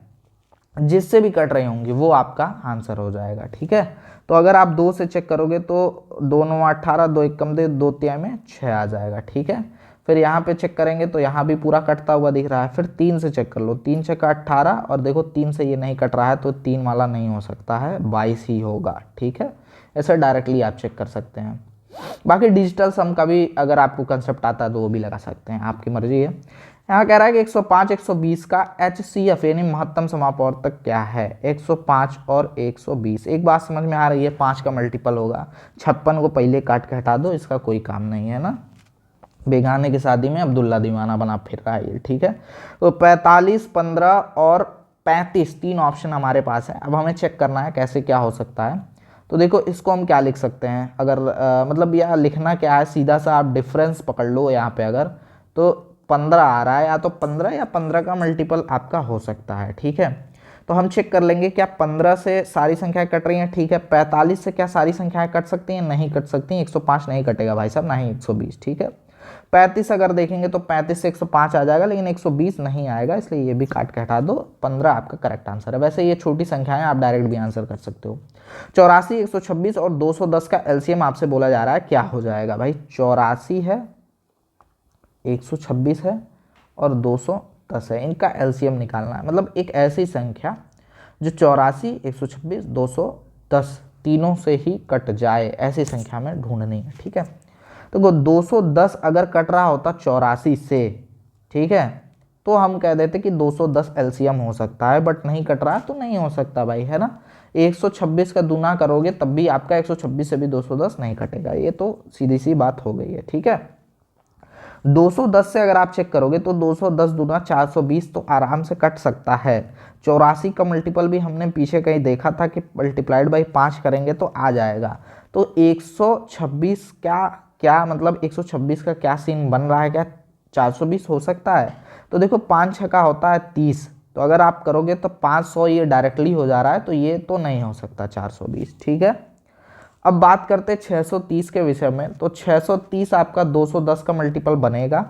जिससे भी कट रही होंगी वो आपका आंसर हो जाएगा, ठीक है। तो अगर आप 2 से चेक करोगे तो 2 9 18, 2 1 कम दे, 2 3 में 6 आ जाएगा, ठीक है। फिर यहाँ पे चेक करेंगे तो यहाँ भी पूरा कटता हुआ दिख रहा है। फिर 3 से चेक कर लो, 3 6 का 18, और देखो 3 से ये नहीं कट रहा है तो 3 वाला नहीं हो सकता है, 22 ही होगा, ठीक है। ऐसे डायरेक्टली आप चेक कर सकते हैं। बाकी डिजिटल सम का भी अगर आपको कंसेप्ट आता है तो वो भी लगा सकते हैं, आपकी मर्जी है। यहाँ कह रहा है कि 105 120 का एचसीएफ यानी महत्तम समापवर्तक क्या है। 105 और 120, एक बात समझ में आ रही है, 5 का मल्टीपल होगा। 56 को पहले काट के हटा दो, इसका कोई काम नहीं है ना। बेगाने की शादी में अब्दुल्ला दीवाना बना फिर रहा है ये, ठीक है। तो 45 15 और 35 तीन ऑप्शन हमारे पास है। अब हमें चेक करना है कैसे क्या हो सकता है। तो देखो इसको हम क्या लिख सकते हैं, अगर मतलब यह लिखना क्या है, सीधा सा आप डिफरेंस पकड़ लो यहाँ पे। अगर तो 15 आ रहा है, या तो 15 या 15 का मल्टीपल आपका हो सकता है, ठीक है। तो हम चेक कर लेंगे क्या 15 से सारी संख्याएं कट रही हैं, ठीक है। 45 से क्या सारी संख्याएं कट सकती हैं, नहीं कट सकती। 105 नहीं कटेगा भाई साहब, नहीं 120, ठीक है। 35 अगर देखेंगे तो 35 से 105 आ जाएगा, लेकिन 120 नहीं आएगा, इसलिए ये भी काट के हटा दो। 15 आपका करेक्ट आंसर है। वैसे ये छोटी संख्याएं, आप डायरेक्ट भी आंसर कर सकते हो। 84 126 और 210 का एलसीएम आपसे बोला जा रहा है, क्या हो जाएगा भाई। 84 है, 126 है और 210 है, इनका एलसीएम निकालना है। मतलब एक ऐसी संख्या जो 84 126 210 तीनों से ही कट जाए, ऐसी संख्या में ढूंढनी है, ठीक है। तो 210 अगर कट रहा होता 84 से, ठीक है, तो हम कह देते कि 210 एलसीएम हो सकता है, बट नहीं कट रहा तो नहीं हो सकता भाई, है ना। 126 का दूना करोगे तब भी आपका 126 से भी 210 नहीं कटेगा, ये तो सीधी सी बात हो गई है, ठीक है। 210 से अगर आप चेक करोगे तो 210 दूना 420 तो आराम से कट सकता है। 84 का मल्टीपल भी हमने पीछे कहीं देखा था कि मल्टीप्लाइड बाई 5 करेंगे तो आ जाएगा। तो 126 क्या मतलब 126 का क्या सीन बन रहा है, क्या 420 हो सकता है। तो देखो 5 छक्का होता है 30, तो अगर आप करोगे तो 500 ये डायरेक्टली हो जा रहा है, तो ये तो नहीं हो सकता 420, ठीक है। अब बात करते हैं 630 के विषय में। तो 630 आपका 210 का मल्टीपल बनेगा,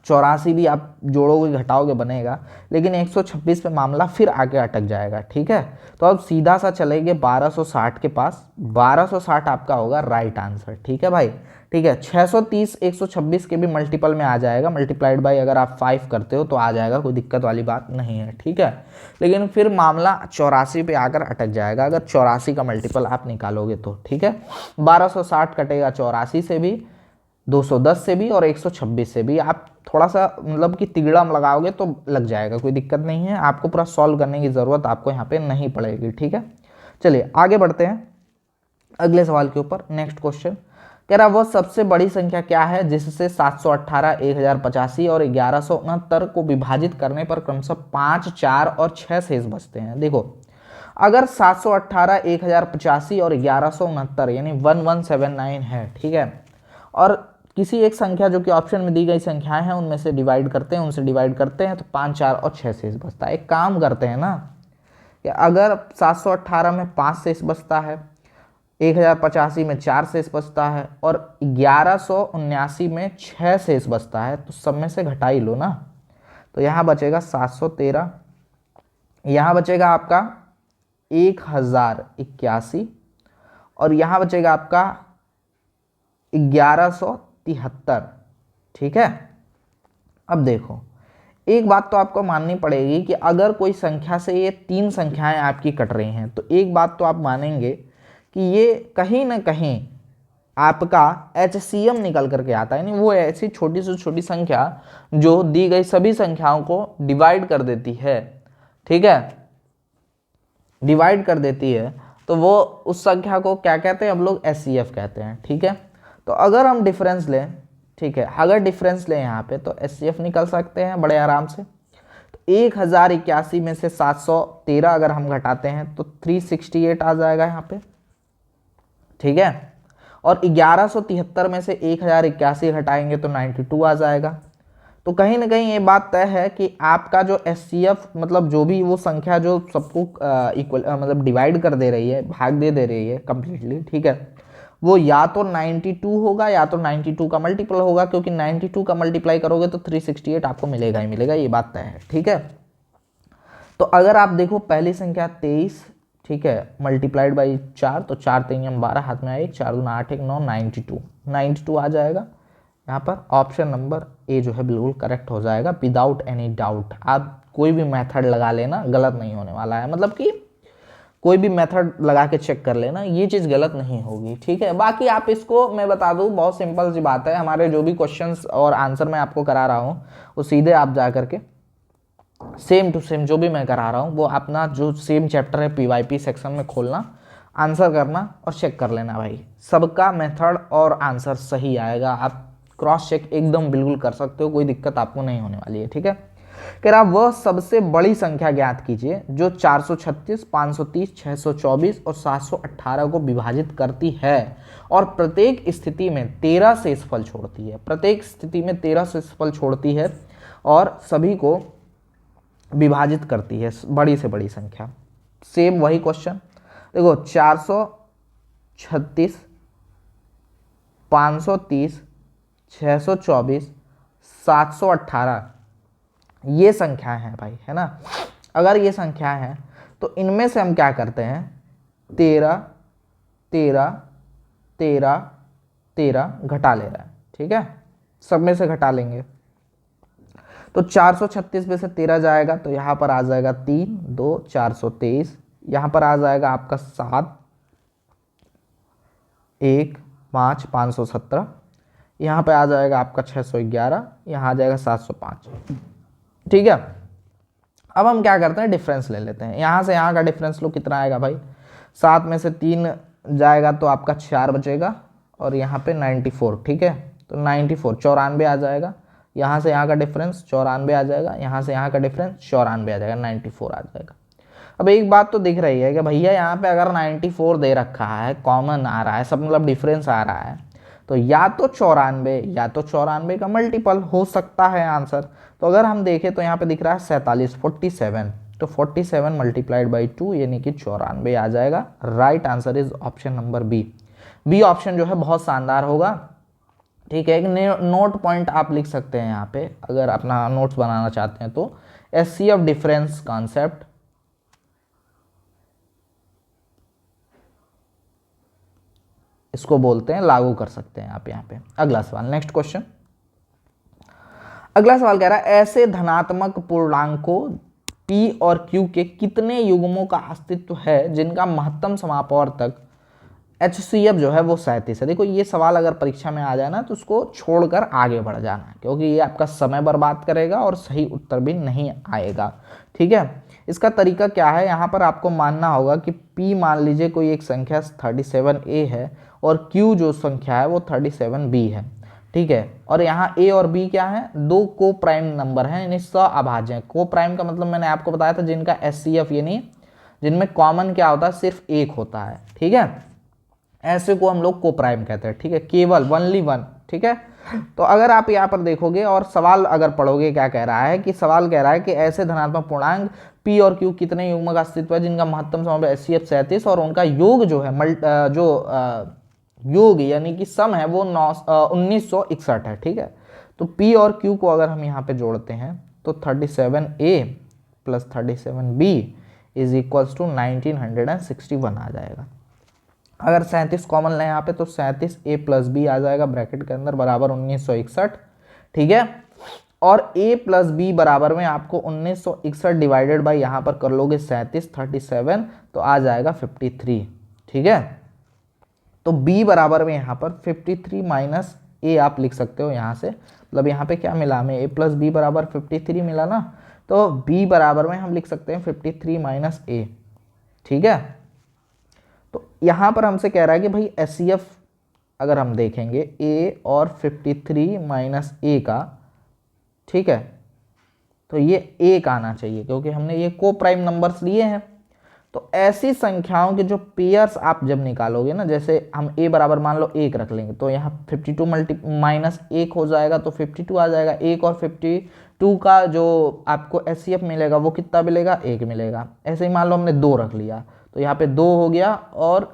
84 भी आप जोड़ोगे घटाओगे बनेगा, लेकिन 126 पे मामला फिर आगे अटक जाएगा। ठीक है, तो अब सीधा सा चलेंगे 1260 के पास। 1260 आपका होगा राइट आंसर। ठीक है भाई, ठीक है। 630 126 के भी मल्टीपल में आ जाएगा, मल्टीप्लाइड बाई अगर आप 5 करते हो तो आ जाएगा, कोई दिक्कत वाली बात नहीं है। ठीक है, लेकिन फिर मामला 84 पे आकर अटक जाएगा अगर 84 का मल्टीपल आप निकालोगे तो। ठीक है, 1260 कटेगा 84 से भी, 210 से भी और 126 से भी। आप थोड़ा सा मतलब कि तिगड़ा लगाओगे तो लग जाएगा, कोई दिक्कत नहीं है। आपको पूरा सॉल्व करने की ज़रूरत आपको यहाँ पे नहीं पड़ेगी। ठीक है, चलिए आगे बढ़ते हैं अगले सवाल के ऊपर। नेक्स्ट क्वेश्चन कह रहा वह सबसे बड़ी संख्या क्या है जिससे 718, 1085 और 1169 को विभाजित करने पर क्रमशः 5, 4 और 6 शेष बचते हैं। देखो, अगर 718, 1085 और 1169 यानी 1179 है, ठीक है, और किसी एक संख्या जो कि ऑप्शन में दी गई संख्याएं हैं उनमें से डिवाइड करते हैं, उनसे डिवाइड करते हैं तो 5, 4 और 6 शेष बचता है। एक काम करते हैं ना कि अगर 718 में 5 शेष बचता है, 1085 में 4 शेष बचता है और 1179 में 6 शेष बचता है, तो सब में से घटा ही लो ना। तो यहाँ बचेगा 713, यहाँ बचेगा आपका 1081 और यहाँ बचेगा आपका 1173। ठीक है, अब देखो एक बात तो आपको माननी पड़ेगी कि अगर कोई संख्या से ये 3 संख्याएं आपकी कट रही हैं तो एक बात तो आप मानेंगे कि ये कहीं ना कहीं आपका HCM निकल करके आता है। यानी वो ऐसी छोटी से छोटी संख्या जो दी गई सभी संख्याओं को डिवाइड कर देती है। ठीक है, डिवाइड कर देती है, तो वो उस संख्या को क्या कहते हैं हम लोग, SCF कहते हैं। ठीक है, तो अगर हम डिफरेंस लें, ठीक है, अगर डिफरेंस लें यहाँ पे तो SCF निकल सकते हैं बड़े आराम से। तो 1081 में से 713 अगर हम घटाते हैं तो 368 आ जाएगा यहाँ पे। ठीक है, और 1173 में से 1081 घटाएंगे तो 92 आ जाएगा। तो कहीं ना कहीं ये बात तय है कि आपका जो SCF मतलब जो भी वो संख्या जो सबको इक्वल मतलब डिवाइड कर दे रही है, भाग दे रही है कंप्लीटली, ठीक है, वो या तो 92 होगा या तो 92 का मल्टीपल होगा, क्योंकि 92 का मल्टीप्लाई करोगे तो 368 आपको मिलेगा ही मिलेगा, ये बात तय है। ठीक है, तो अगर आप देखो पहली संख्या 23, ठीक है, मल्टीप्लाइड बाई 4, तो 4 3 12, हाथ में आए 4 दूना 8 1 9, 92 आ जाएगा। यहाँ पर ऑप्शन नंबर ए जो है बिल्कुल करेक्ट हो जाएगा विदाउट एनी डाउट। आप कोई भी मेथड लगा लेना, गलत नहीं होने वाला है, मतलब कि कोई भी मेथड लगा के चेक कर लेना, ये चीज़ गलत नहीं होगी। ठीक है, बाकी आप इसको मैं बता दूं बहुत सिंपल सी बात है, हमारे जो भी क्वेश्चंस और आंसर मैं आपको करा रहा हूँ वो सीधे आप जा करके सेम टू सेम जो भी मैं करा रहा हूँ वो अपना जो सेम चैप्टर है PYP सेक्शन में खोलना, आंसर करना और चेक कर लेना भाई, सबका मेथड और आंसर सही आएगा। आप क्रॉस चेक एकदम बिल्कुल कर सकते हो, कोई दिक्कत आपको नहीं होने वाली है। ठीक है, कह रहा वह सबसे बड़ी संख्या ज्ञात कीजिए जो 436, 530, 624 और 718 को विभाजित करती है और प्रत्येक स्थिति में 13 शेषफल छोड़ती है। प्रत्येक स्थिति में 13 शेषफल छोड़ती है और सभी को विभाजित करती है, बड़ी से बड़ी संख्या। सेम वही क्वेश्चन देखो, 436, 530, 624, 718 ये संख्या है भाई, है ना। अगर ये संख्या है तो इनमें से हम क्या करते हैं, 13 13 13 13 घटा ले रहा है। ठीक है, सब में से घटा लेंगे तो 436 में से 13 जाएगा तो यहाँ पर आ जाएगा 3 2 423, यहाँ पर आ जाएगा आपका 7 1 5 517, यहाँ पे आ जाएगा आपका 611, यहाँ आ जाएगा 705। ठीक है, अब हम क्या करते हैं, डिफरेंस ले लेते हैं। यहाँ से यहाँ का डिफरेंस लो, कितना आएगा भाई, 7 में से 3 जाएगा तो आपका 4 बचेगा और यहाँ पे 94। ठीक है, तो 94 94 आ जाएगा, यहाँ से यहाँ का डिफरेंस 94 आ जाएगा, यहाँ से यहाँ का डिफरेंस 94 आ जाएगा, 94 आ जाएगा। अब एक बात तो दिख रही है कि भैया यहाँ पे अगर 94 दे रखा है, कॉमन आ रहा है, सब मतलब डिफरेंस आ रहा है, तो या तो 94 या तो 94 का मल्टीपल हो सकता है आंसर। तो अगर हम देखें तो यहाँ पे दिख रहा है 47 47, तो 47 मल्टीप्लाइड बाई 2 यानी कि 94 आ जाएगा। Right answer is option number B. B option जो है बहुत शानदार होगा, ठीक है, एक नोट पॉइंट आप लिख सकते हैं यहाँ पे अगर अपना नोट्स बनाना चाहते हैं तो, HCF डिफरेंस कॉन्सेप्ट, इसको बोलते हैं, लागू कर सकते हैं आप यहाँ पे। अगला सवाल, नेक्स्ट क्वेश्चन। अगला सवाल कह रहा है ऐसे धनात्मक पूर्णांकों p और q के कितने युग्मों का अस्तित्व है जिनका महत्तम समापवर्तक HCF जो है वो 37 है। देखो ये सवाल अगर परीक्षा में आ जाए ना तो उसको छोड़कर आगे बढ़ जाना, क्योंकि ये आपका समय बर्बाद करेगा और सही उत्तर भी नहीं आएगा। ठीक है, इसका तरीका क्या है, यहाँ पर आपको मानना होगा कि P मान लीजिए कोई एक संख्या 37A है और Q जो संख्या है वो 37B है। ठीक है, और यहाँ A और B क्या है, दो को प्राइम नंबर हैं, यानी सअभाज्य। को प्राइम का मतलब मैंने आपको बताया था जिनका HCF यानी जिनमें कॉमन क्या होता है, सिर्फ एक होता है। ठीक है, ऐसे को हम लोग को प्राइम कहते हैं। ठीक है, केवल ओनली वन। ठीक है, तो अगर आप यहाँ पर देखोगे और सवाल अगर पढ़ोगे, क्या कह रहा है कि सवाल कह रहा है कि ऐसे धनात्मक पूर्णांक P और Q कितने युग्म का अस्तित्व है जिनका महत्तम समापवर्तक HCF 37 और उनका योग जो है योग यानी कि सम है वो 1961 है। ठीक है, तो P और Q को अगर हम यहाँ पे जोड़ते हैं तो 37A plus 37B is equals to 1961 आ जाएगा। अगर 37 कॉमन लें यहाँ पे तो 37A प्लस बी आ जाएगा ब्रैकेट के अंदर बराबर 1961। ठीक है, और A प्लस बी बराबर में आपको 1961 डिवाइडेड बाई यहाँ पर कर लोगे 37 तो आ जाएगा 53। ठीक है, तो B बराबर में यहाँ पर 53 माइनस A आप लिख सकते हो यहाँ से, मतलब यहाँ पे क्या मिला हमें, A प्लस बी बराबर 53 मिला ना, तो B बराबर में हम लिख सकते हैं 53 माइनस A। ठीक है, तो यहाँ पर हमसे कह रहा है कि भाई HCF अगर हम देखेंगे A और 53 माइनस A का, ठीक है, तो ये 1 आना चाहिए क्योंकि हमने ये को प्राइम नंबर्स लिए हैं। तो ऐसी संख्याओं के जो पेयर्स आप जब निकालोगे ना, जैसे हम A बराबर मान लो 1 रख लेंगे तो यहाँ 52 माइनस 1 हो जाएगा तो 52 आ जाएगा। 1 और 52 का जो आपको HCF मिलेगा वो कितना मिलेगा, 1 मिलेगा। ऐसे ही मान लो हमने 2 रख लिया तो यहाँ पे 2 हो गया और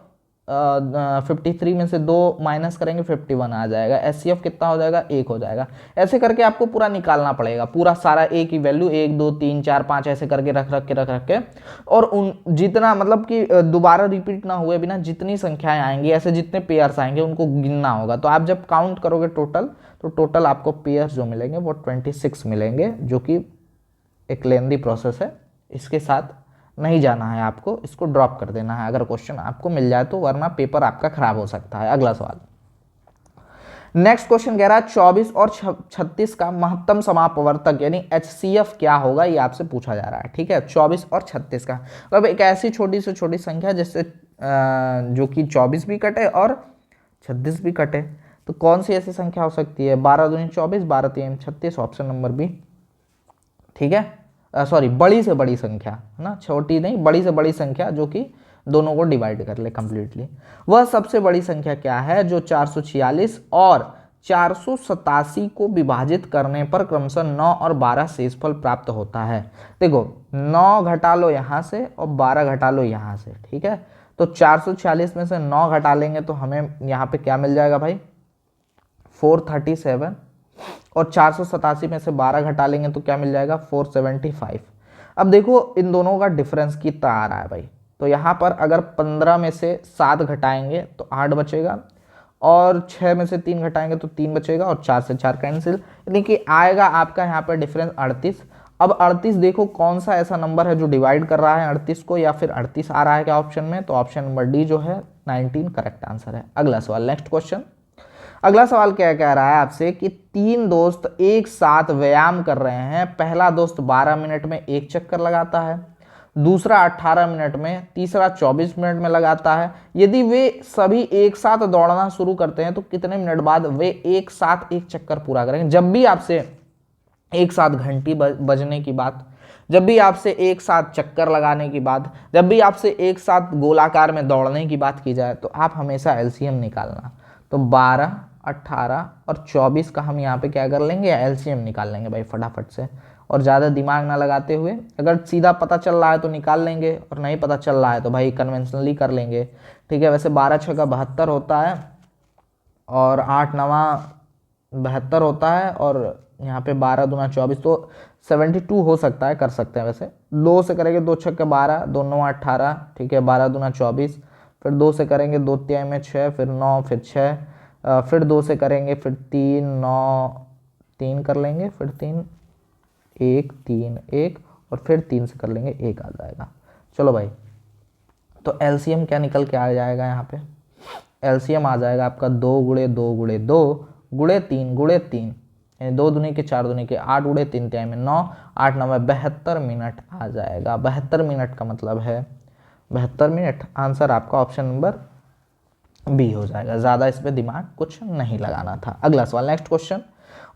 53 में से 2 माइनस करेंगे 51 आ जाएगा। HCF कितना हो जाएगा, 1 हो जाएगा। ऐसे करके आपको पूरा निकालना पड़ेगा, पूरा सारा A की वैल्यू 1 2 3 4 5 ऐसे करके रख के और उन जितना मतलब कि दोबारा रिपीट ना हुए बिना जितनी संख्याएं आएंगी, ऐसे जितने पेयर्स आएंगे उनको गिनना होगा। तो आप जब काउंट करोगे तो टोटल आपको पेयर्स जो मिलेंगे वो 26 मिलेंगे, जो कि एक लेंदी प्रोसेस है। इसके साथ नहीं जाना है आपको, इसको ड्रॉप कर देना है अगर क्वेश्चन आपको मिल जाए तो, वरना पेपर आपका खराब हो सकता है। अगला सवाल, नेक्स्ट क्वेश्चन कह रहा है 24 और 36 का महत्तम समापवर्तक यानी HCF क्या होगा, ये आपसे पूछा जा रहा है। ठीक है, 24 और 36 का मतलब एक ऐसी छोटी से छोटी संख्या जिससे जो कि 24 भी कटे और 36 भी कटे, तो कौन सी ऐसी संख्या हो सकती है, 12 दूनी 24 12 3 36, ऑप्शन नंबर बी। ठीक है, सॉरी बड़ी से बड़ी संख्या है ना, छोटी नहीं, बड़ी से बड़ी संख्या जो कि दोनों को डिवाइड कर ले कंप्लीटली। वह सबसे बड़ी संख्या क्या है जो 446 और 487 को विभाजित करने पर क्रमशः 9 और 12 शेषफल प्राप्त होता है। देखो 9 घटा लो यहाँ से और 12 घटा लो यहाँ से। ठीक है, तो 446 में से 9 घटा लेंगे तो हमें यहाँ पे क्या मिल जाएगा भाई, 437, और 487 में से 12 घटा लेंगे तो क्या मिल जाएगा, 475। अब देखो इन दोनों का डिफरेंस कितना आ रहा है भाई, तो यहाँ पर अगर 15 में से 7 घटाएंगे तो 8 बचेगा, और 6 में से 3 घटाएंगे तो 3 बचेगा, और 4 से 4 कैंसिल, यानी कि आएगा आपका यहाँ पर डिफरेंस 38। अब 38 देखो कौन सा ऐसा नंबर है जो डिवाइड कर रहा है 38 को, या फिर 38 आ रहा है क्या ऑप्शन में, तो ऑप्शन नंबर डी जो है 19 करेक्ट आंसर है। अगला सवाल, नेक्स्ट क्वेश्चन। अगला सवाल क्या कह रहा है आपसे कि 3 दोस्त एक साथ व्यायाम कर रहे हैं। पहला दोस्त 12 मिनट में 1 चक्कर लगाता है, दूसरा 18 मिनट में, तीसरा 24 मिनट में लगाता है। यदि वे सभी एक साथ दौड़ना शुरू करते हैं तो कितने मिनट बाद वे एक साथ 1 चक्कर पूरा करेंगे। जब भी आपसे एक साथ घंटी बजने की बात, जब भी आपसे एक साथ चक्कर लगाने की बात, जब भी आपसे एक साथ गोलाकार में दौड़ने की बात की जाए तो आप हमेशा एलसीएम निकालना। तो 12, 18 और 24 का हम यहाँ पे क्या कर लेंगे, एलसीएम निकाल लेंगे भाई फटाफट से, और ज़्यादा दिमाग ना लगाते हुए। अगर सीधा पता चल रहा है तो निकाल लेंगे, और नहीं पता चल रहा है तो भाई कन्वेंशनली कर लेंगे। ठीक है, वैसे 12 6 का 72 होता है, और 8 9 72 होता है और यहाँ पे 12 दूना 24, तो 72 हो सकता है, कर सकते हैं वैसे। 2 से करेंगे 2 छक्के 12, 2 9 18, ठीक है, 12 दूना 24, फिर 2 से करेंगे 2 तिहाई में 6, फिर 9, फिर 6, फिर 2 से करेंगे, फिर 3 9, 3 कर लेंगे, फिर 3 1 3 1, और फिर 3 से कर लेंगे 1 आ जाएगा। चलो भाई, तो एलसीएम क्या निकल के आ जाएगा यहाँ पे? एलसीएम आ जाएगा आपका 2 गुणे 2 गुणे 2 गुणे 3 गुणे 3, यानी 2 दूनी के 4 दूनी के 8 गुणे 3 तिहाई में 9, 8 9 में 72 मिनट आ जाएगा। 72 मिनट का मतलब है 72 मिनट। आंसर आपका ऑप्शन नंबर बी हो जाएगा। ज़्यादा इस पर दिमाग कुछ नहीं लगाना था। अगला सवाल, नेक्स्ट क्वेश्चन,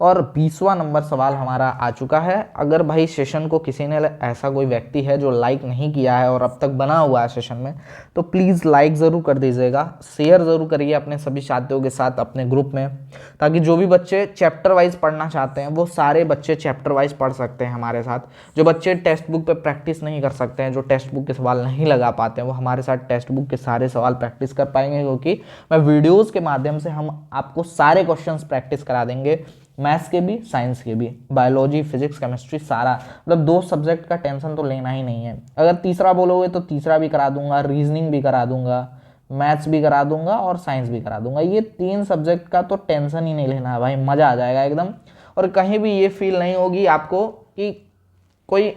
और 20वां नंबर सवाल हमारा आ चुका है। अगर भाई सेशन को किसी ने, ऐसा कोई व्यक्ति है जो लाइक नहीं किया है और अब तक बना हुआ है सेशन में, तो प्लीज़ लाइक ज़रूर कर दीजिएगा, शेयर ज़रूर करिए अपने सभी साथियों के साथ अपने ग्रुप में, ताकि जो भी बच्चे चैप्टर वाइज पढ़ना चाहते हैं वो सारे बच्चे चैप्टर वाइज पढ़ सकते हैं हमारे साथ। जो बच्चे टेक्स्ट बुक पे प्रैक्टिस नहीं कर सकते हैं, जो टेक्स्ट बुक के सवाल नहीं लगा पाते हैं, वो हमारे साथ टेक्स्ट बुक के सारे सवाल प्रैक्टिस कर पाएंगे, क्योंकि मैं वीडियोज़ के माध्यम से हम आपको सारे क्वेश्चन प्रैक्टिस करा देंगे, मैथ्स के भी, साइंस के भी, बायोलॉजी, फिजिक्स, केमिस्ट्री, सारा, मतलब 2 सब्जेक्ट का टेंशन तो लेना ही नहीं है। अगर तीसरा बोलोगे तो तीसरा भी करा दूंगा, रीजनिंग भी करा दूंगा, मैथ्स भी करा दूंगा और साइंस भी करा दूंगा। ये 3 सब्जेक्ट का तो टेंशन ही नहीं लेना है भाई, मज़ा आ जाएगा एकदम। और कहीं भी ये फील नहीं होगी आपको कि कोई,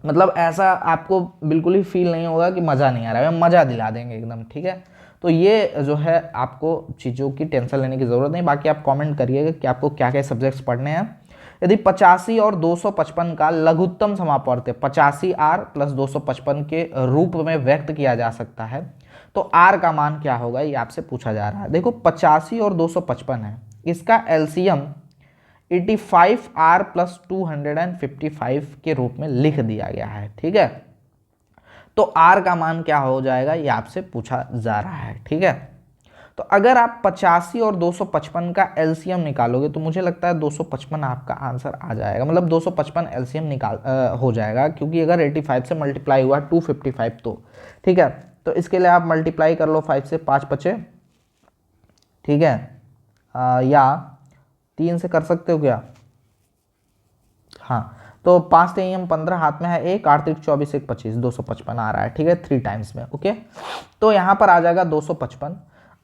मतलब ऐसा आपको बिल्कुल ही फील नहीं होगा कि मज़ा नहीं आ रहा है, मज़ा दिला देंगे एकदम, ठीक है। तो ये जो है आपको चीज़ों की टेंशन लेने की ज़रूरत नहीं। बाकी आप कमेंट करिएगा कि आपको क्या क्या सब्जेक्ट्स पढ़ने हैं। यदि 85 और 255 का लघुत्तम समापवर्त 85 आर प्लस 255 के रूप में व्यक्त किया जा सकता है, तो आर का मान क्या होगा, ये आपसे पूछा जा रहा है। देखो 85 और 255 है, इसका एलसीएम 85 आर प्लस 255 के रूप में लिख दिया गया है, ठीक है। तो आर का मान क्या हो जाएगा, ये आपसे पूछा जा रहा है, ठीक है। तो अगर आप 85 और 255 का एलसीएम निकालोगे तो मुझे लगता है 255 आपका आंसर आ जाएगा, मतलब 255 एलसीएम हो जाएगा, क्योंकि अगर 85 से मल्टीप्लाई हुआ 255 तो, ठीक है। तो इसके लिए आप मल्टीप्लाई कर लो 5 से, 5 बचे, ठीक है, या 3 से कर सकते हो क्या? हाँ, तो 5 3 15 हाथ में है 1, 8 3 24 1 25, 255 आ रहा है, ठीक है, 3 टाइम्स में, ओके। तो यहाँ पर आ जाएगा 255।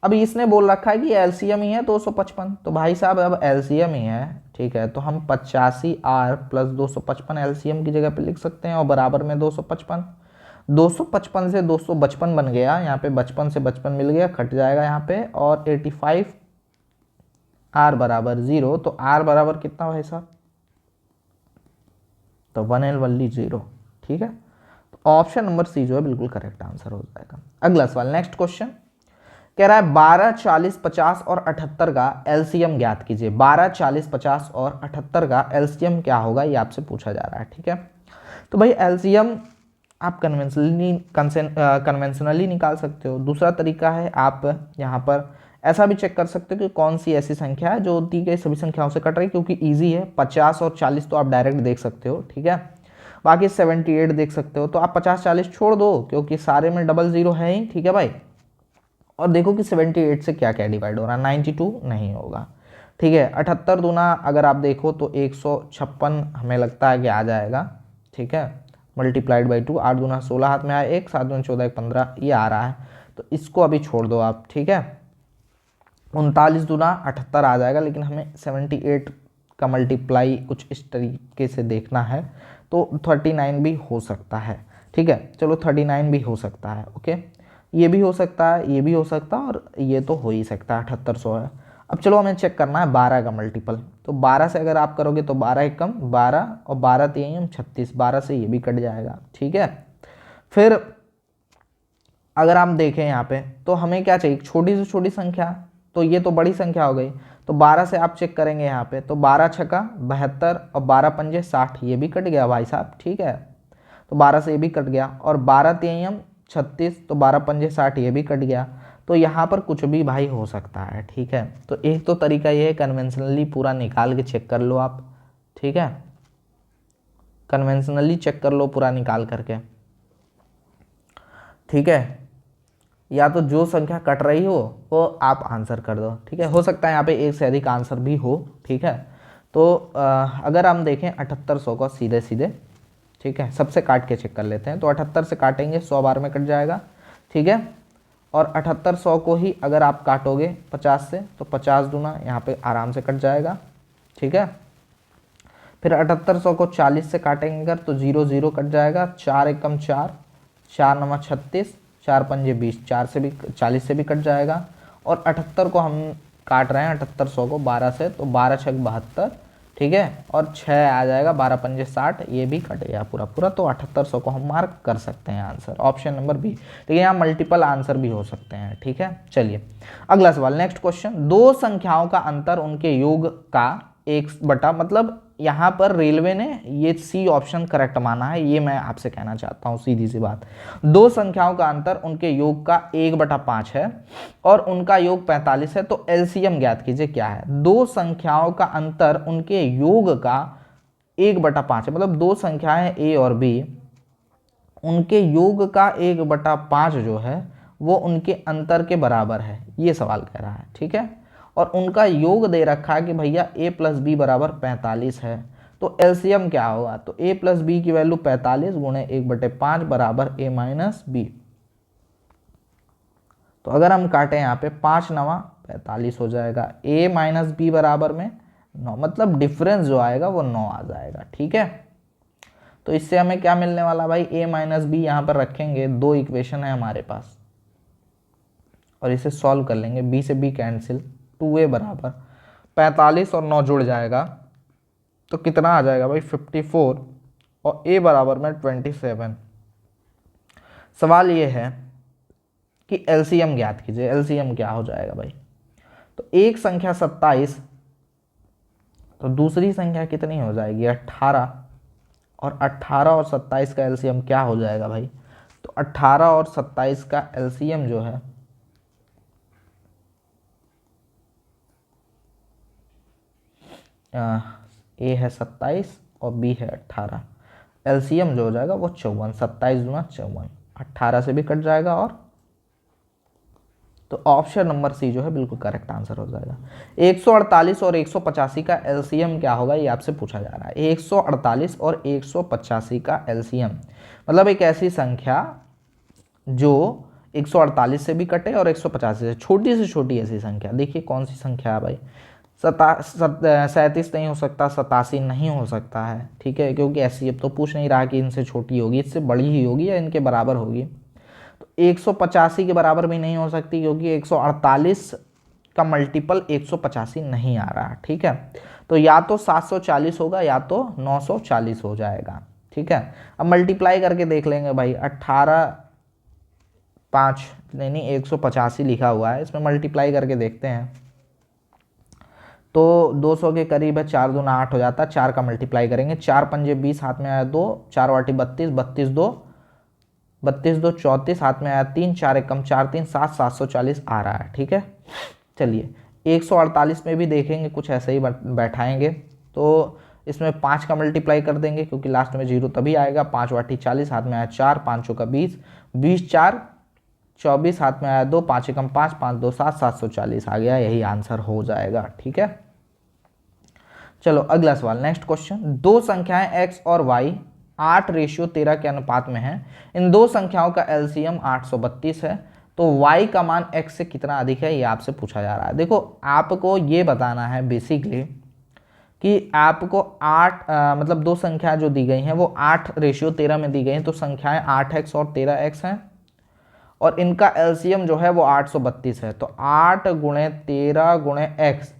अब इसने बोल रखा है कि एलसीएम ही है 255, तो भाई साहब अब एलसीएम ही है, ठीक है, तो हम 85 आर प्लस 255 एलसीएम की जगह पे लिख सकते हैं, और बराबर में 255। 255 से 255 बन गया, यहाँ पे 55 से 55 मिल गया, कट जाएगा यहाँ पे, और 85 आर बराबर 0, तो आर बराबर कितना भाई साहब, तो 1L 0, ठीक है। तो ऑप्शन नंबर सी जो है बिल्कुल करेक्ट आंसर हो जाएगा। अगला सवाल, नेक्स्ट क्वेश्चन कह रहा है 12 40 50 और 78 का एलसीएम ज्ञात कीजिए। 12 40 50 और 78 का एलसीएम क्या होगा, ये आपसे पूछा जा रहा है, ठीक है। तो भाई एलसीएम आप कन्वेंशनली निकाल सकते हो। दूसरा तरीका है, आप यहाँ पर ऐसा भी चेक कर सकते हो कि कौन सी ऐसी संख्या है जो दी गई सभी संख्याओं से कट रही है, क्योंकि इजी है। 50 और 40 तो आप डायरेक्ट देख सकते हो, ठीक है। बाकी 78 देख सकते हो, तो आप 50 40 छोड़ दो, क्योंकि सारे में डबल जीरो है ही, ठीक है भाई। और देखो कि 78 से क्या क्या डिवाइड हो रहा है, 92 नहीं होगा, ठीक है। 78 दूना अगर आप देखो तो 156 हमें लगता है कि आ जाएगा, ठीक है, मल्टीप्लाइड बाई 2। 8 दूना 16 हाथ में आया 1, 7 दूना 14 15, ये आ रहा है, तो इसको अभी छोड़ दो आप, ठीक है। 39 दूना 78 आ जाएगा, लेकिन हमें 78 का मल्टीप्लाई कुछ इस तरीके से देखना है, तो 39 भी हो सकता है, ठीक है। चलो 39 भी हो सकता है, ओके, ये भी हो सकता है, ये भी हो सकता है, और ये तो हो ही सकता है, 7800 है। अब चलो हमें चेक करना है 12 का मल्टीपल, तो 12 से अगर आप करोगे तो 12 एकम 12, और 12 3 36, 12 से ये भी कट जाएगा, ठीक है। फिर अगर हम देखें यहाँ पे, तो हमें क्या चाहिए, छोटी से छोटी संख्या, तो ये तो बड़ी संख्या हो गई, तो 12 से आप चेक करेंगे यहाँ पे, तो 12 छक्का 72 और 12 पंजे 60, ये भी कट गया भाई साहब, ठीक है। तो 12 से ये भी कट गया, और 12 तिहाई 36, तो 12 पंजे 60, ये भी कट गया। तो यहाँ पर कुछ भी भाई हो सकता है, ठीक है। तो एक तो तरीका ये है, कन्वेंशनली पूरा निकाल के चेक कर लो आप, ठीक है, कन्वेंशनली चेक कर लो पूरा निकाल करके, ठीक है। या तो जो संख्या कट रही हो वो आप आंसर कर दो, ठीक है। हो सकता है यहाँ पे एक से अधिक आंसर भी हो, ठीक है। तो अगर हम देखें 7800 को सीधे सीधे, ठीक है, सबसे काट के चेक कर लेते हैं। तो 78 से काटेंगे 100 बार में कट जाएगा, ठीक है। और 7800 को ही अगर आप काटोगे 50 से तो 50 दूना यहाँ पे आराम से कट जाएगा, ठीक है। फिर 7800 को 40 से काटेंगे अगर तो 0 0 कट जाएगा, 4 एकम 4, 4 नवा 36, 4 पंजे 20, 4 से भी 40 से भी कट जाएगा। और 78 को हम काट रहे हैं 7800 को 12 से, तो 12 छक 72, ठीक है। और 6 आ जाएगा, 12 पंजे 60, ये भी कट गया पूरा पूरा। तो 7800 को हम मार्क कर सकते हैं आंसर, ऑप्शन नंबर बी। लेकिन यहाँ मल्टीपल आंसर भी हो सकते हैं, ठीक है। चलिए अगला सवाल, नेक्स्ट क्वेश्चन। दो संख्याओं का अंतर उनके योग का 1 मतलब यहाँ पर रेलवे ने ये सी ऑप्शन करेक्ट माना है, ये मैं आपसे कहना चाहता हूँ सीधी सी बात। दो संख्याओं का अंतर उनके योग का 1/5 है और उनका योग 45 है, तो एलसीएम ज्ञात कीजिए क्या है। दो संख्याओं का अंतर उनके योग का 1/5 है, मतलब दो संख्याएं ए और बी, उनके योग का 1/5 जो है वो उनके अंतर के बराबर है, ये सवाल कह रहा है, ठीक है। और उनका योग दे रखा है कि भैया a प्लस बी बराबर 45 है, तो एलसीएम क्या होगा। तो a प्लस बी की वैल्यू 45 गुणे 1/5 बराबर a माइनस बी। तो अगर हम काटें यहाँ पे 5 नवा 45 हो जाएगा, a माइनस बी बराबर में 9, मतलब डिफरेंस जो आएगा वो 9 आ जाएगा, ठीक है। तो इससे हमें क्या मिलने वाला भाई, a माइनस बी यहाँ पर रखेंगे, दो इक्वेशन है हमारे पास और इसे सॉल्व कर लेंगे, b से b कैंसिल, 2a बराबर 45 और 9 जुड़ जाएगा तो कितना आ जाएगा भाई 54 और a बराबर में 27। सवाल ये है कि एलसीएम ज्ञात कीजिए, एलसीएम क्या हो जाएगा भाई। तो एक संख्या 27 तो दूसरी संख्या कितनी हो जाएगी 18, और 18 और 27 का एलसीएम क्या हो जाएगा भाई। तो 18 और 27 का एलसीएम जो है ए है 27 और बी है 18, एलसीएम जो हो जाएगा वो 54, 27 दूना 54, 18 से भी कट जाएगा, और तो ऑप्शन नंबर सी जो है बिल्कुल करेक्ट आंसर हो जाएगा। 148 और 185 का एलसीएम क्या होगा ये आपसे पूछा जा रहा है। 148 और 185 का एलसीएम मतलब एक ऐसी संख्या जो 148 से भी कटे और 185 से छोटी ऐसी संख्या। देखिए कौन सी संख्या है भाई, 37 नहीं हो सकता, 87 नहीं हो सकता है, ठीक है, क्योंकि ऐसी अब तो पूछ नहीं रहा कि इनसे छोटी होगी, इससे बड़ी ही होगी या इनके बराबर होगी। तो 185 के बराबर भी नहीं हो सकती क्योंकि 148 का मल्टीपल 185 नहीं आ रहा, ठीक है। तो या तो 740 होगा या तो 940 हो जाएगा, ठीक है। अब मल्टीप्लाई करके देख लेंगे भाई, 18 5 नहीं 185 लिखा हुआ है, इसमें मल्टीप्लाई करके देखते हैं। तो 200 के करीब है, 4 दूना 8 हो जाता है, 4 का मल्टीप्लाई करेंगे, 4 पंजे 20, हाथ में आया 2, 4 वाटी 32, 32 2 34, हाथ में आया 3, 4 एकम 4 3 7, 740 आ रहा है, ठीक है। चलिए 148 में भी देखेंगे कुछ ऐसे ही बैठाएंगे, तो इसमें 5 का मल्टीप्लाई कर देंगे क्योंकि लास्ट में 0 तभी आएगा, 5 वाटी 40, हाथ में आया 4, 5 का 20, 20 4 24, हाथ में आया 2, 5 एकम 5, 5 2 7, 740 आ गया, यही आंसर हो जाएगा, ठीक है। चलो अगला सवाल, नेक्स्ट क्वेश्चन। दो संख्याएं x और y 8:13 के अनुपात में है, इन दो संख्याओं का एलसीएम 832 है, तो y का मान x से कितना अधिक है ये आपसे पूछा जा रहा है। देखो आपको ये बताना है बेसिकली कि आपको 8 मतलब दो संख्या जो दी गई हैं वो 8:13 में दी गई हैं, तो संख्याएं 8x और 13x हैं और इनका एलसीएम जो है वो 832 है। तो 8 गुणे 13 गुणे x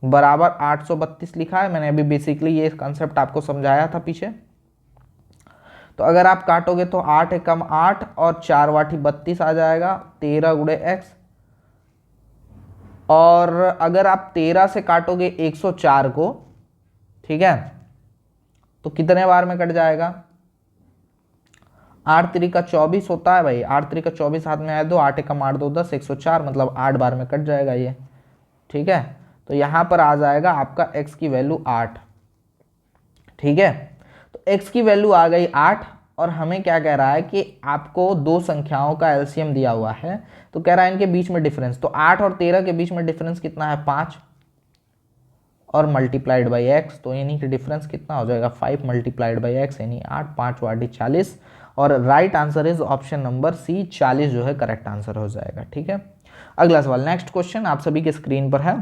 बराबर 832 लिखा है, मैंने अभी बेसिकली ये कंसेप्ट आपको समझाया था पीछे। तो अगर आप काटोगे तो 8 एकम 8 और 4 वाटी 32 आ जाएगा, 13 गुणे x, और अगर आप 13 से काटोगे 104 को, ठीक है, तो कितने बार में कट जाएगा, 8 3 का 24 होता है भाई, 8 3 का 24, हाथ में आया 2, 8 एकम 8 2 10, 104 मतलब 8 बार में कट जाएगा ये, ठीक है। तो यहाँ पर आ जाएगा आपका x की वैल्यू 8, ठीक है। तो x की वैल्यू आ गई 8 और हमें क्या कह रहा है कि आपको दो संख्याओं का एलसीएम दिया हुआ है, तो कह रहा है इनके बीच में डिफरेंस, तो 8 और 13 के बीच में डिफरेंस कितना है 5 और मल्टीप्लाइड बाई एक्स, तो यानी कि डिफरेंस कितना हो जाएगा 5 मल्टीप्लाइड बाई एक्स यानी 8, 5 वाटी 40, और right answer is option number C 40 जो है करेक्ट आंसर हो जाएगा। ठीक है, अगला सवाल, नेक्स्ट क्वेश्चन आप सभी के स्क्रीन पर है।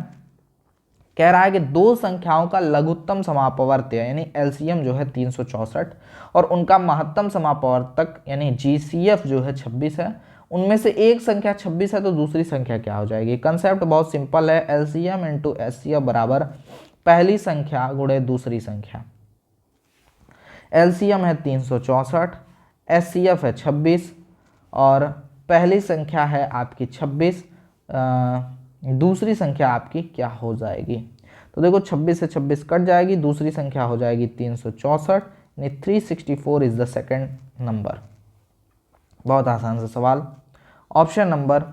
कह रहा है कि दो संख्याओं का लघुत्तम समापवर्त्य यानी एलसीएम जो है 364 और उनका महत्तम समापवर्तक यानी जीसीएफ जो है 26 है, उनमें से एक संख्या 26 है तो दूसरी संख्या क्या हो जाएगी। कंसेप्ट बहुत सिंपल है, एलसीएम इंटू एचसीएफ बराबर पहली संख्या गुणे दूसरी संख्या। एलसीएम है 364, एचसीएफ है 26 और पहली संख्या है आपकी 26, दूसरी संख्या आपकी क्या हो जाएगी। तो देखो 26 से 26 कट जाएगी, दूसरी संख्या हो जाएगी 364 यानी 364 इज द सेकंड नंबर। बहुत आसान सा सवाल, option number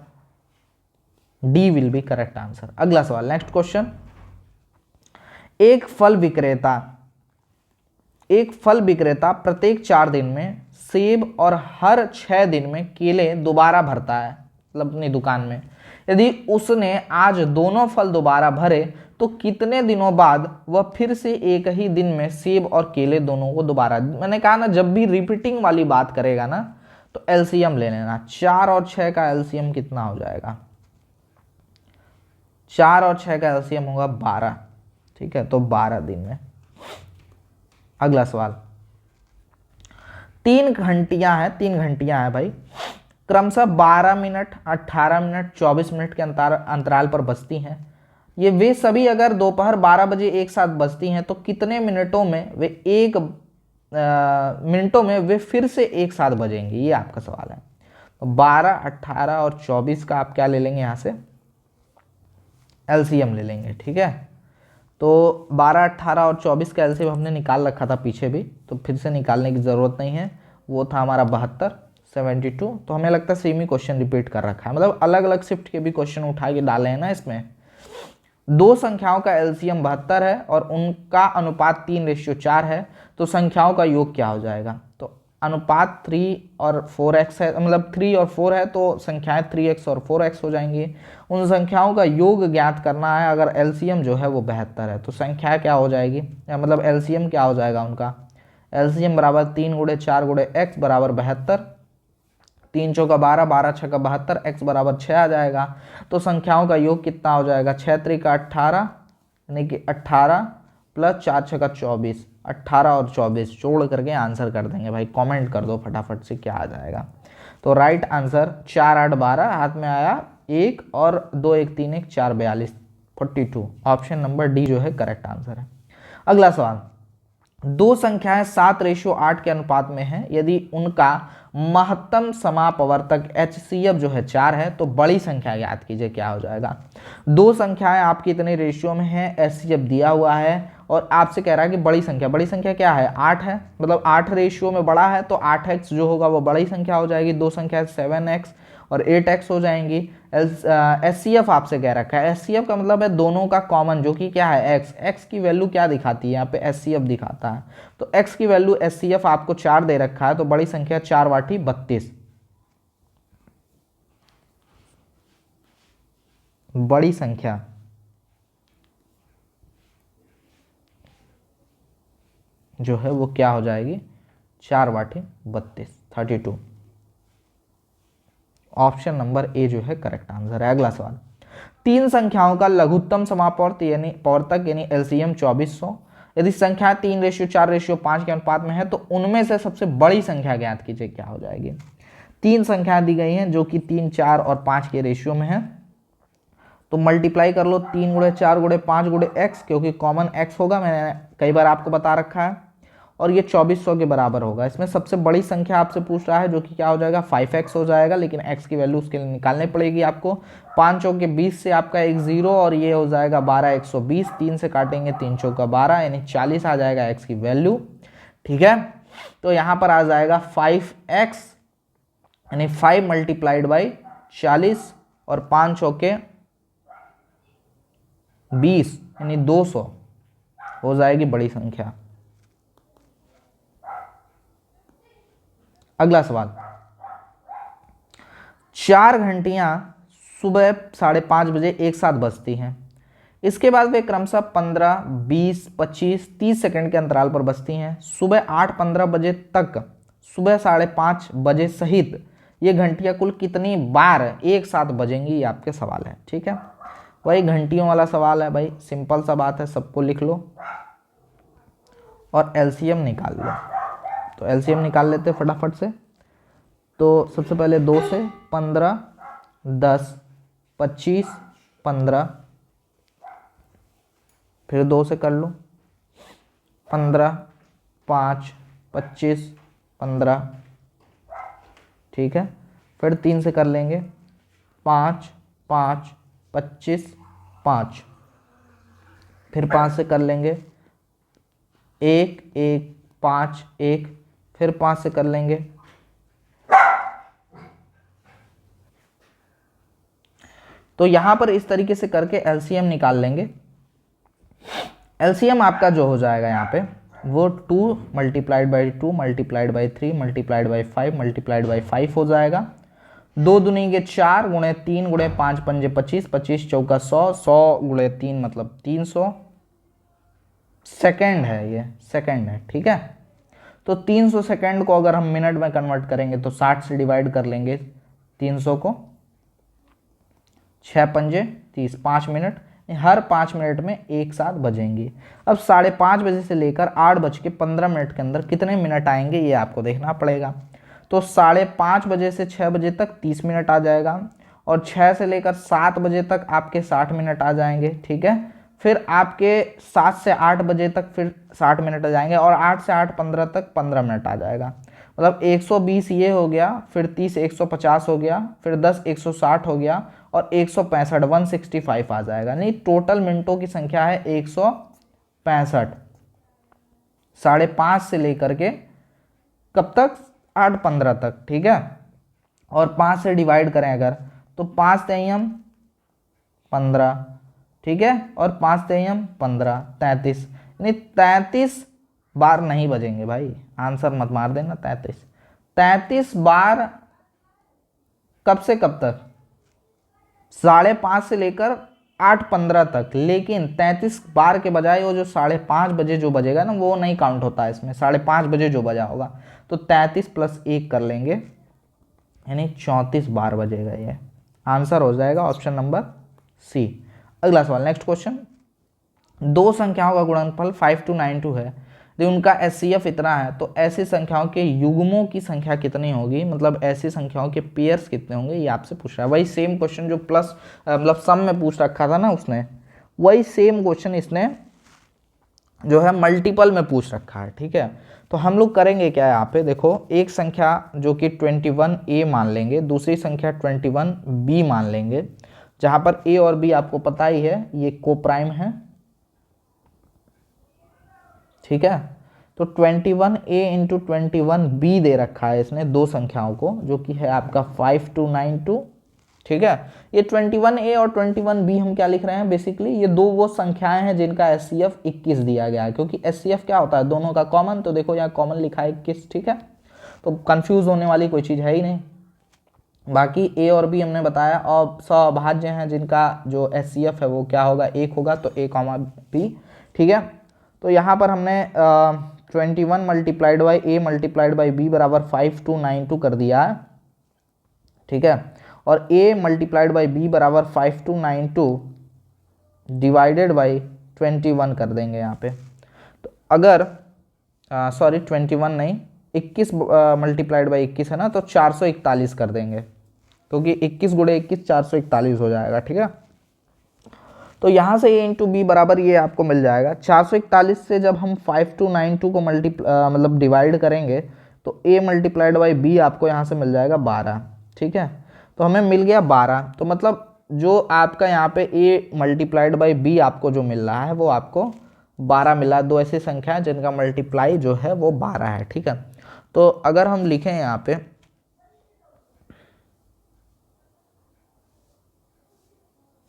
D will be correct answer. अगला सवाल, नेक्स्ट क्वेश्चन, एक फल विक्रेता प्रत्येक 4 दिन में सेब और हर 6 दिन में केले दोबारा भरता है, मतलब अपनी दुकान में। यदि उसने आज दोनों फल दोबारा भरे तो कितने दिनों बाद वह फिर से एक ही दिन में सेब और केले दोनों को दोबारा, मैंने कहा ना जब भी रिपीटिंग वाली बात करेगा ना तो एलसीएम ले लेना। 4 और 6 का एलसीएम कितना हो जाएगा, 4 और 6 का एलसीएम होगा 12। ठीक है, तो 12 दिन में। अगला सवाल, 3 घंटियां हैं भाई, क्रमशः 12 मिनट, 18 मिनट, 24 मिनट के अंतराल पर बजती हैं। ये वे सभी अगर दोपहर 12 बजे एक साथ बजती हैं तो कितने मिनटों में वे फिर से एक साथ बजेंगी, ये आपका सवाल है। तो 12, 18 और 24 का आप क्या ले लेंगे, यहाँ से एलसीएम ले लेंगे। ठीक है, तो 12, 18 और 24 का एलसीएम हमने निकाल रखा था पीछे भी, तो फिर से निकालने की ज़रूरत नहीं है। वो था हमारा 72, 72। तो हमें लगता है सेम ही क्वेश्चन रिपीट कर रखा है, मतलब अलग अलग शिफ्ट के भी क्वेश्चन उठा के डाले हैं ना इसमें। दो संख्याओं का एलसीएम 72 है और उनका अनुपात 3:4 है, तो संख्याओं का योग क्या हो जाएगा। तो अनुपात 3 और 4x है, मतलब 3 और 4 है तो संख्याएं 3x और 4x हो जाएंगी। उन संख्याओं का योग ज्ञात करना है, अगर एलसीएम जो है वो 72 है तो संख्या क्या हो जाएगी, मतलब एलसीएम क्या हो जाएगा उनका। एलसीएम बराबर 3 गुणे 4 गुणे x बराबर 72, 3 चौका 12, 12 छक्का 72, x बराबर 6 आ जाएगा। तो संख्याओं का योग कितना हो जाएगा, 6 त्रिका 18 यानी कि 18 प्लस 4 छक्का 24, 18 और 24 जोड़ करके आंसर कर देंगे भाई। कमेंट कर दो फटाफट से क्या आ जाएगा। तो राइट आंसर 4, 8, 12 हाथ में आया 1 और 2, 1, 3, 1, 4, 42, 42। ऑप्शन नंबर डी जो है करेक्ट आंसर है। अगला सवाल, दो संख्याएं 7:8 के अनुपात में हैं, यदि उनका महत्तम समापवर्तक एचसीएफ जो है 4 है तो बड़ी संख्या ज्ञात कीजिए क्या हो जाएगा। दो संख्याएं आपकी इतने रेशियो में हैं, एचसीएफ दिया हुआ है और आपसे कह रहा है कि बड़ी संख्या क्या है 8 है, मतलब 8 रेशियो में बड़ा है तो 8x जो होगा वो बड़ी संख्या हो जाएगी। दो संख्या 7x और 8x हो जाएंगी। एचसीएफ आपसे कह रखा है, एचसीएफ का मतलब है दोनों का कॉमन जो कि क्या है x की वैल्यू क्या दिखाती है यहाँ पे एचसीएफ दिखाता है, तो x की वैल्यू एचसीएफ आपको 4 दे रखा है तो बड़ी संख्या 4 वाटी 32, बड़ी संख्या जो है वो क्या हो जाएगी 4 वाटी 32, 32। ऑप्शन नंबर ए जो है करेक्ट आंसर है। अगला सवाल, तीन संख्याओं का लघुत्तम समापवर्तक यानी एलसीएम 2400, यदि संख्या 3:4:5 के अनुपात में है तो उनमें से सबसे बड़ी संख्या ज्ञात कीजिए क्या हो जाएगी। तीन संख्या दी गई हैं जो कि 3, 4 और 5 के रेशियो में है, तो मल्टीप्लाई कर लो 3 गुणे 4 गुणे 5 गुणे एक्स, क्योंकि कॉमन एक्स होगा, मैंने कई बार आपको बता रखा है, और ये 2400 के बराबर होगा। इसमें सबसे बड़ी संख्या आपसे पूछ रहा है जो कि क्या हो जाएगा 5x हो जाएगा, लेकिन x की वैल्यू उसके लिए निकालनी पड़ेगी आपको। 5 चौके 20 से आपका एक 0 और ये हो जाएगा 12, 120, 3 से काटेंगे 3 चौका 12 यानी 40 आ जाएगा x की वैल्यू। ठीक है, तो यहाँ पर आ जाएगा 5x यानी 5 मल्टीप्लाइड बाई 40 और 5 चौके 20 यानी 200 हो जाएगी बड़ी संख्या। अगला सवाल, 4 घंटियां सुबह 5:30 बजे एक साथ बजती हैं। इसके बाद वे क्रमशः 15, 20, 25, 30 सेकंड के अंतराल पर बजती हैं। सुबह 8:15 बजे तक सुबह 5:30 बजे सहित ये घंटियां कुल कितनी बार एक साथ बजेंगी, ये आपके सवाल है। ठीक है, वही घंटियों वाला सवाल है भाई, सिंपल सा बात है, सबको लिख लो और एलसीएम निकाल लो। तो एलसीएम निकाल लेते फटाफट से। तो सबसे पहले 2 से 15, 10, 25, 15, फिर 2 से कर लो 15, 5, 25, 15, ठीक है। फिर 3 से कर लेंगे 5, 5, 25, 5, फिर 5 से कर लेंगे 1, 1, 5, 1, फिर 5 से कर लेंगे तो यहां पर इस तरीके से करके एलसीएम निकाल लेंगे। एलसीएम आपका जो हो जाएगा यहाँ पे वो 2 multiplied by 2 multiplied by 3 multiplied by 5 multiplied by 5 हो जाएगा। 2 दूनी के 4 गुणे 3 गुणे 5 पंजे 25, 25 चौका 100, 100 गुणे 3 मतलब 300 सेकेंड है, ये सेकेंड है। ठीक है, तो 300 सेकेंड को अगर हम मिनट में कन्वर्ट करेंगे तो 60 से डिवाइड कर लेंगे 300 को, 6 पंजे 30, 5 मिनट, हर 5 मिनट में एक साथ बजेंगी। अब 5:30 बजे से लेकर 8:15 के अंदर कितने मिनट आएंगे ये आपको देखना पड़ेगा। तो 5:30 बजे से 6 बजे तक 30 मिनट आ जाएगा और 6 से लेकर 7 बजे तक आपके 60 मिनट आ जाएंगे। ठीक है, फिर आपके 7 से 8 बजे तक फिर 60 मिनट आ जाएंगे और 8 से 8:15 तक 15 मिनट आ जाएगा। मतलब 120 ये हो गया, फिर 30 150 हो गया, फिर 10 160 हो गया और 165 165 आ जाएगा। नहीं, टोटल मिनटों की संख्या है 165, 5:30 से लेकर के कब तक, 8:15 तक। ठीक है, और 5 से डिवाइड करें अगर तो 5 तेयम 15, ठीक है, और 5 तेयम 15, 33, यानी 33 बार नहीं बजेंगे भाई, आंसर मत मार देना। 33 बार कब से कब तक, 5:30 से लेकर 8:15 तक। लेकिन 33 बार के बजाय वो जो 5:30 बजे जो बजेगा ना वो नहीं काउंट होता है इसमें, 5:30 बजे जो बजा होगा। तो 33 + 1 कर लेंगे यानी 34 बार बजेगा। ये आंसर हो जाएगा ऑप्शन नंबर सी। अगला सवाल, नेक्स्ट क्वेश्चन, 2 संख्याओं का गुणनफल 5292 है, यदि उनका एचसीएफ इतना है तो ऐसी संख्याओं के युग्मों की संख्या कितनी होगी, मतलब ऐसी संख्याओं के पेयर्स कितने होंगे, ये आपसे पूछ रहा है। वही सेम क्वेश्चन जो प्लस मतलब सम में पूछ रखा था ना उसने, वही सेम क्वेश्चन इसने जो है मल्टीपल में पूछ रखा है। ठीक है, तो हम लोग करेंगे क्या यहाँ पे, देखो एक संख्या जो कि 21a मान लेंगे, दूसरी संख्या 21b मान लेंगे, जहां पर a और b आपको पता ही है ये कोप्राइम है। ठीक है, तो 21a इंटू 21b दे रखा है इसने 2 संख्याओं को, जो कि है आपका 5292। ठीक है, ये 21a और 21b हम क्या लिख रहे हैं, बेसिकली ये 2 वो संख्याएं हैं जिनका एचसीएफ 21 दिया गया है, क्योंकि एचसीएफ क्या होता है, दोनों का कॉमन। तो देखो यहाँ कॉमन लिखा है 21। ठीक है, तो कंफ्यूज होने वाली कोई चीज़ है ही नहीं। बाकी a और b हमने बताया, और सभाज्य हैं जिनका जो एचसीएफ है वो क्या होगा, 1 होगा, तो a, b। ठीक है, तो यहाँ पर हमने 21 multiplied by a multiplied by b बराबर 5292 कर दिया है। ठीक है, और a मल्टीप्लाइड बाई b बराबर 5292 डिवाइडेड बाई 21 कर देंगे यहाँ पे। तो अगर सॉरी 21 नहीं, 21 मल्टीप्लाइड बाई 21 है ना, तो 441 कर देंगे, क्योंकि 21 गुणे 21 441 हो जाएगा। ठीक है, तो यहाँ से a इंटू बी बराबर ये आपको मिल जाएगा 441 से जब हम 5292 को मतलब डिवाइड करेंगे तो a मल्टीप्लाइड बाई बी आपको यहाँ से मिल जाएगा 12। ठीक है, तो हमें मिल गया 12, तो मतलब जो आपका यहाँ पे a मल्टीप्लाइड बाई बी आपको जो मिल रहा है वो आपको 12 मिला। 2 ऐसी संख्या है जिनका मल्टीप्लाई जो है वो 12 है। ठीक है, तो अगर हम लिखें यहाँ पे,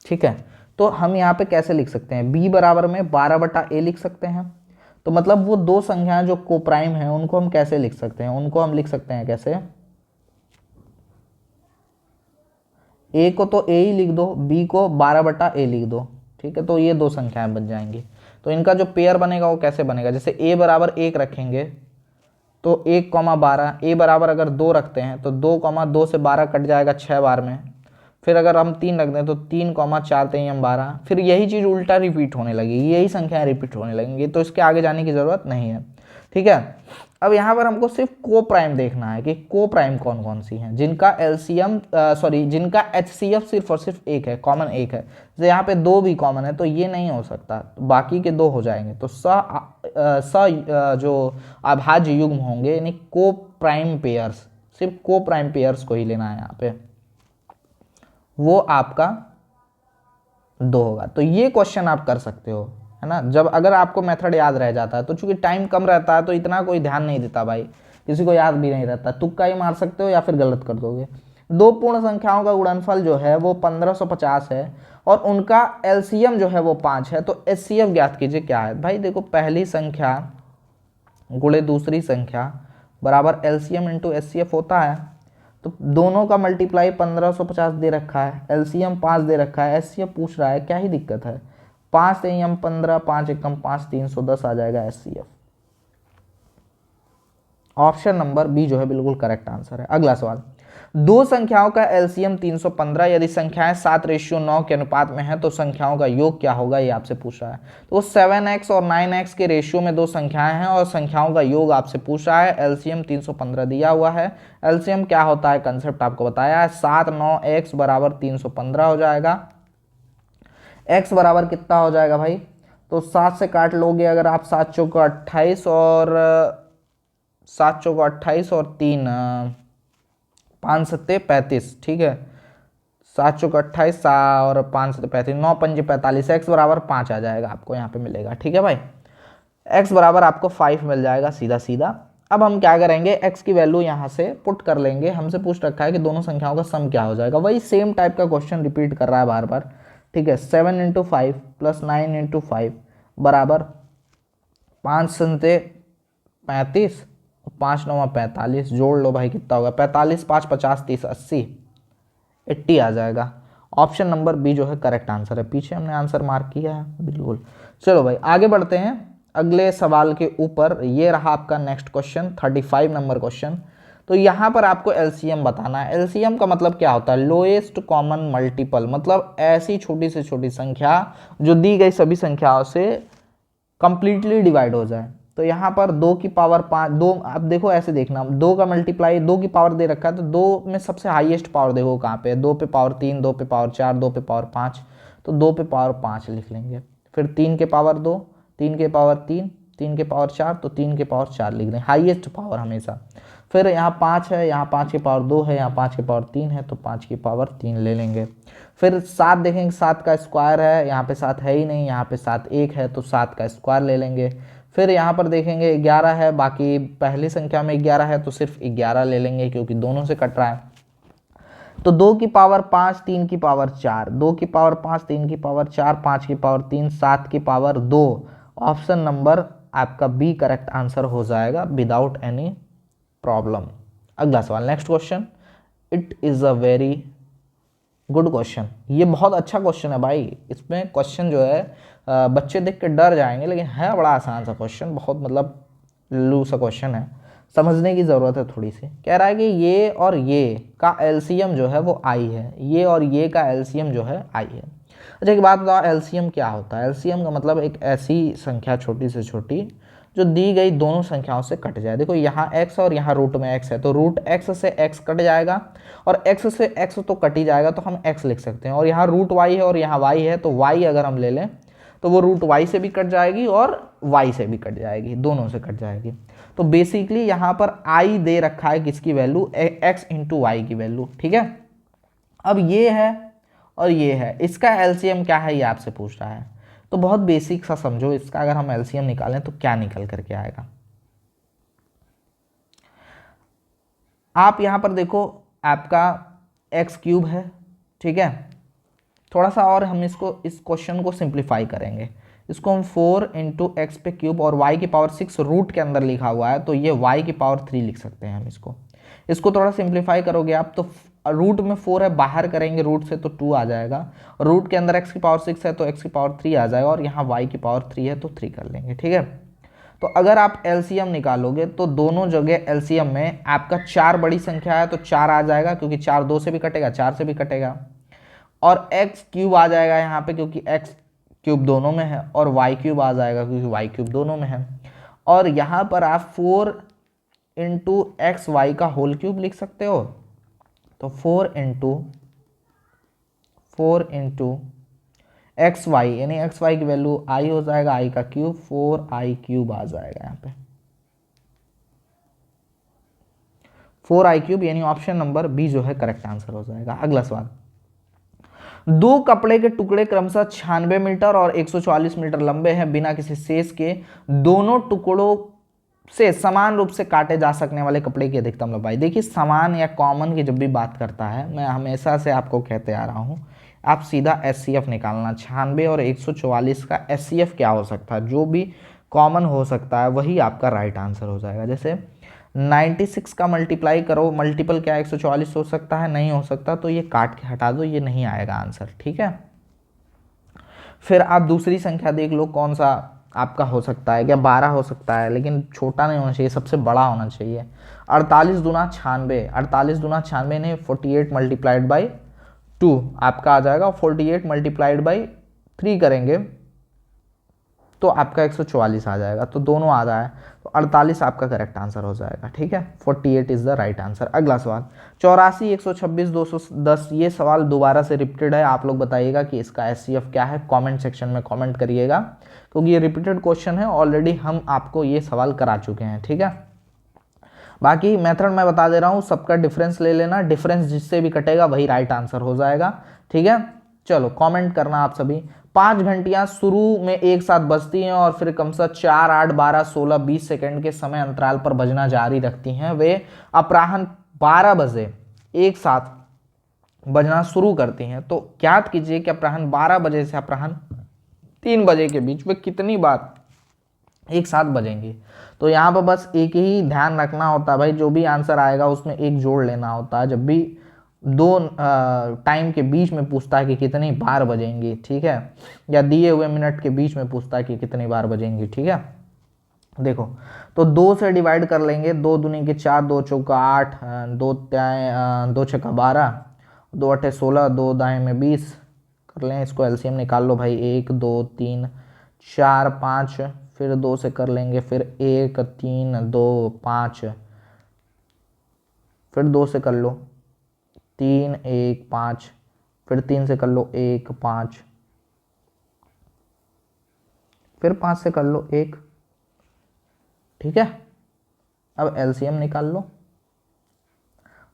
ठीक है, तो हम यहाँ पे कैसे लिख सकते हैं, b बराबर में 12/a लिख सकते हैं। तो मतलब वो दो संख्याएं जो कोप्राइम हैं उनको हम कैसे लिख सकते हैं, उनको हम लिख सकते हैं कैसे, ए को तो ए ही लिख दो, बी को 12/a लिख दो, ठीक है। तो ये दो संख्याएं बन जाएंगी। तो इनका जो पेयर बनेगा वो कैसे बनेगा, जैसे a बराबर 1 रखेंगे तो 1, 12, a बराबर अगर 2 रखते हैं तो 2, 2 से 12 कट जाएगा 6 बार में। फिर अगर हम 3 रख दें तो 3, 4, 3, 12। फिर यही चीज़ उल्टा रिपीट होने लगेगी, यही संख्याएं रिपीट होने लगेंगी, तो इसके आगे जाने की ज़रूरत नहीं है, ठीक है। अब यहाँ पर हमको सिर्फ को प्राइम देखना है कि को प्राइम कौन कौन सी हैं जिनका एलसीएम जिनका एचसीएफ सिर्फ और सिर्फ एक है, कॉमन एक है। जैसे यहाँ पे 2 भी कॉमन है तो ये नहीं हो सकता, तो बाकी के 2 हो जाएंगे। तो जो अभाज्य युग्म होंगे यानी को प्राइम पेयर्स, सिर्फ को प्राइम पेयर्स को ही लेना है यहाँ पे, वो आपका 2 होगा। तो ये क्वेश्चन आप कर सकते हो, है ना। जब अगर आपको मेथड याद रह जाता है तो चूंकि टाइम कम रहता है तो इतना कोई ध्यान नहीं देता भाई, किसी को याद भी नहीं रहता, तुक्का ही मार सकते हो या फिर गलत कर दोगे। दो पूर्ण संख्याओं का गुणनफल जो है वो 1550 है और उनका एलसीएम जो है वो 5 है। तो एचसीएफ ज्ञात कीजिए क्या है। भाई देखो, पहली संख्या गुणे दूसरी संख्या बराबर एलसीएम इंटू एचसीएफ होता है। तो दोनों का मल्टीप्लाई 1550 दे रखा है, एलसीएम 5 दे रखा है, एचसीएफ पूछ रहा है, क्या ही दिक्कत है। 5 3 15, 5 एकम 5, 310 आ जाएगा एचसीएफ। ऑप्शन नंबर बी जो है बिल्कुल करेक्ट आंसर है। अगला सवाल, दो संख्याओं का एलसीएम 315, यदि संख्याएं 7:9 के अनुपात में है तो संख्याओं का योग क्या होगा, ये आपसे पूछ रहा है। तो 7x और 9x के रेशियो में दो संख्याएं हैं और संख्याओं का योग आपसे पूछ रहा है। एलसीएम 315 दिया हुआ है। एलसीएम क्या होता है, कंसेप्ट आपको बताया है। 7 9x बराबर 315 हो जाएगा। x बराबर कितना हो जाएगा भाई, तो 7 से काट लोगे अगर आप, 7 चौका 28 और 7 चौका 28 और 3 5 सत्ते 35, ठीक है। 7 चौका 28 और 5 सत्ते 35, 9 पंजे 45, एक्स बराबर 5 आ जाएगा आपको यहाँ पे मिलेगा, ठीक है भाई। एक्स बराबर आपको 5 मिल जाएगा सीधा सीधा। अब हम क्या करेंगे, एक्स की वैल्यू यहाँ से पुट कर लेंगे। हमसे पूछ रखा है कि दोनों संख्याओं का सम क्या हो जाएगा, वही सेम टाइप का क्वेश्चन रिपीट कर रहा है बार बार, ठीक है। 7 × 5 + 9 × 5 बराबर 5 सत्ते 35, 5 9 45, जोड़ लो भाई कितना होगा, 45 5 50 30 80, 80 आ जाएगा। ऑप्शन नंबर बी जो है करेक्ट आंसर है। पीछे हमने आंसर मार्क किया है बिल्कुल। चलो भाई आगे बढ़ते हैं अगले सवाल के ऊपर। ये रहा आपका नेक्स्ट क्वेश्चन, 35 नंबर क्वेश्चन। तो यहाँ पर आपको एलसीएम बताना है। एलसीएम का मतलब क्या होता है, लोएस्ट कॉमन मल्टीपल, मतलब ऐसी छोटी से छोटी संख्या जो दी गई सभी संख्याओं से कंप्लीटली डिवाइड हो जाए। तो यहाँ पर 2 की पावर 5, 2, अब देखो ऐसे देखना, 2 का मल्टीप्लाई 2 की पावर दे रखा है तो 2 में सबसे हाईएस्ट पावर देखो कहाँ पे है, 2 पे पावर 3, 2 पे पावर 4, 2 पे पावर 5, तो 2 पे पावर 5 लिख लेंगे। फिर 3 के पावर 2, 3 के पावर 3, 3 के पावर 4, तो 3 के पावर 4 लिख दें, हाईएस्ट पावर हमेशा। फिर यहाँ 5 है, यहाँ 5 की पावर 2 है, यहाँ 5 की पावर 3 है, तो 5 की पावर 3 ले लेंगे। फिर 7 देखेंगे, 7 का स्क्वायर है, यहाँ पे 7 है ही नहीं, यहाँ पे 7 1 है तो 7 का स्क्वायर ले लेंगे। फिर यहाँ पर देखेंगे 11 है, बाकी पहली संख्या में 11 है तो सिर्फ 11 ले लेंगे क्योंकि दोनों से कट रहा है। तो 2 की पावर 5, 3 की पावर 4, 2 की पावर 5, 3 की पावर 4, 5 की पावर 3, 7 की पावर 2। ऑप्शन नंबर आपका बी करेक्ट आंसर हो जाएगा विदाउट एनी प्रॉब्लम। अगला सवाल, next question. It is a very good question, ये बहुत अच्छा क्वेश्चन है भाई। इसमें क्वेश्चन जो है बच्चे देख के डर जाएंगे, लेकिन है बड़ा आसान सा क्वेश्चन, बहुत मतलब लू सा क्वेश्चन है, समझने की ज़रूरत है थोड़ी सी। कह रहा है कि ये और ये का एलसीएम जो है वो आई है, ये और ये का एलसीएम जो है आई है। अच्छा एक बात बताओ, एलसीएम क्या होता है। एलसीएम का मतलब एक ऐसी संख्या छोटी से छोटी जो दी गई दोनों संख्याओं से कट जाए। देखो यहाँ x और यहाँ रूट में x है तो रूट x से x कट जाएगा और x से x तो कट ही जाएगा तो हम x लिख सकते हैं। और यहाँ रूट y है और यहाँ y है तो y अगर हम ले लें तो वो रूट y से भी कट जाएगी और y से भी कट जाएगी, दोनों से कट जाएगी। तो बेसिकली यहाँ पर i दे रखा है किसकी वैल्यू, x × y की वैल्यू, ठीक है। अब ये है और ये है, इसका एलसीएम क्या है ये आपसे पूछ रहा है। तो बहुत बेसिक सा समझो, इसका अगर हम एलसीएम निकालें तो क्या निकल करके आएगा। आप यहाँ पर देखो आपका x³ है, ठीक है। थोड़ा सा और हम इस क्वेश्चन को सिंप्लीफाई करेंगे। इसको हम 4 इंटू एक्स पे क्यूब और y की पावर 6 रूट के अंदर लिखा हुआ है तो ये y की पावर 3 लिख सकते हैं हम इसको थोड़ा सिंप्लीफाई करोगे आप तो रूट में 4 है, बाहर करेंगे रूट से तो 2 आ जाएगा, रूट के अंदर x की पावर 6 है तो x की पावर 3 आ जाएगा और यहाँ y की पावर 3 है तो 3 कर लेंगे। ठीक है, तो अगर आप एलसीएम निकालोगे तो दोनों जगह एलसीएम में आपका 4 बड़ी संख्या है तो 4 आ जाएगा क्योंकि 4 2 से भी कटेगा 4 से भी कटेगा, और एक्स क्यूब आ जाएगा यहाँ पे क्योंकि एक्स क्यूब दोनों में है, और वाई क्यूब आ जाएगा क्योंकि वाई क्यूब दोनों में है, और यहाँ पर आप 4 इंटू एक्स वाई का होल क्यूब लिख सकते हो तो 4 इंटू एक्स वाई यानी एक्स वाई की वैल्यू आई हो जाएगा, आई का क्यूब 4i क्यूब आ जाएगा यहाँ पे 4i क्यूब, यानी ऑप्शन नंबर बी जो है करेक्ट आंसर हो जाएगा। अगला सवाल, दो कपड़े के टुकड़े क्रमशः 96 मीटर और 144 मीटर लंबे हैं, बिना किसी शेष के दोनों टुकड़ों से समान रूप से काटे जा सकने वाले कपड़े की अधिकतम लंबाई। देखिए समान या कॉमन की जब भी बात करता है, मैं हमेशा से आपको कहते आ रहा हूँ, आप सीधा एचसीएफ निकालना, 96 और 144 का एचसीएफ क्या हो सकता है, जो भी कॉमन हो सकता है वही आपका राइट आंसर हो जाएगा। जैसे 96 का मल्टीप्लाई करो, मल्टीपल क्या 144 हो सकता है, नहीं हो सकता, तो ये काट के हटा दो, ये नहीं आएगा आंसर। ठीक है, फिर आप दूसरी संख्या देख लो कौन सा आपका हो सकता है, क्या 12 हो सकता है, लेकिन छोटा नहीं होना चाहिए, सबसे बड़ा होना चाहिए। 48 दूना 96, 48 दूना 96 नहीं, 48 मल्टीप्लाइड बाई 2 आपका आ जाएगा, 48 मल्टीप्लाइड बाई 3 करेंगे तो आपका 144 आ जाएगा, तो दोनों आ रहा है तो 48 आपका करेक्ट आंसर हो जाएगा। ठीक है, 48 इज द राइट आंसर। अगला सवाल, 84, 126, 210, ये सवाल दोबारा से रिपीटेड है, आप लोग बताइएगा कि इसका एचसीएफ क्या है, कमेंट सेक्शन में कमेंट करिएगा क्योंकि ये रिपीटेड क्वेश्चन है, ऑलरेडी हम आपको ये सवाल करा चुके हैं। ठीक है, बाकी मेथड मैं बता दे रहा हूँ, सबका डिफरेंस ले लेना, डिफरेंस जिससे भी कटेगा वही राइट आंसर हो जाएगा। ठीक है, चलो कमेंट करना आप सभी। 5 घंटियां शुरू में एक साथ बजती हैं और फिर क्रमशः 4, 8, 12, 16, 20 सेकंड के समय अंतराल पर बजना जारी रखती हैं। वे अपराह्न 12 बजे एक साथ बजना शुरू करती हैं, तो ज्ञात कीजिए कि अपराह्न 12 बजे से अपराह्न 3 बजे के बीच वे कितनी बार एक साथ बजेंगी। तो यहाँ पर बस एक ही ध्यान रखना होता है भाई, जो भी आंसर आएगा उसमें एक जोड़ लेना होता है जब भी दो टाइम के बीच में पूछता है कि कितनी बार बजेंगी। ठीक है, या दिए हुए मिनट के बीच में पूछता है कि कितनी बार बजेंगी। ठीक है, देखो तो 2 से डिवाइड कर लेंगे, 2 दूनी के 4, 2 चौका 8, 2 छक्का 12, 2 अठे 16, 2 दाएं में 20 कर लें, इसको एलसीएम निकाल लो भाई। 1 2 3 4 5, फिर 2 से कर लेंगे, फिर 1 3 2 5, फिर 2 से कर लो 3 1 5, फिर 3 से कर लो 1 5, फिर 5 से कर लो 1। ठीक है, अब एलसीएम निकाल लो।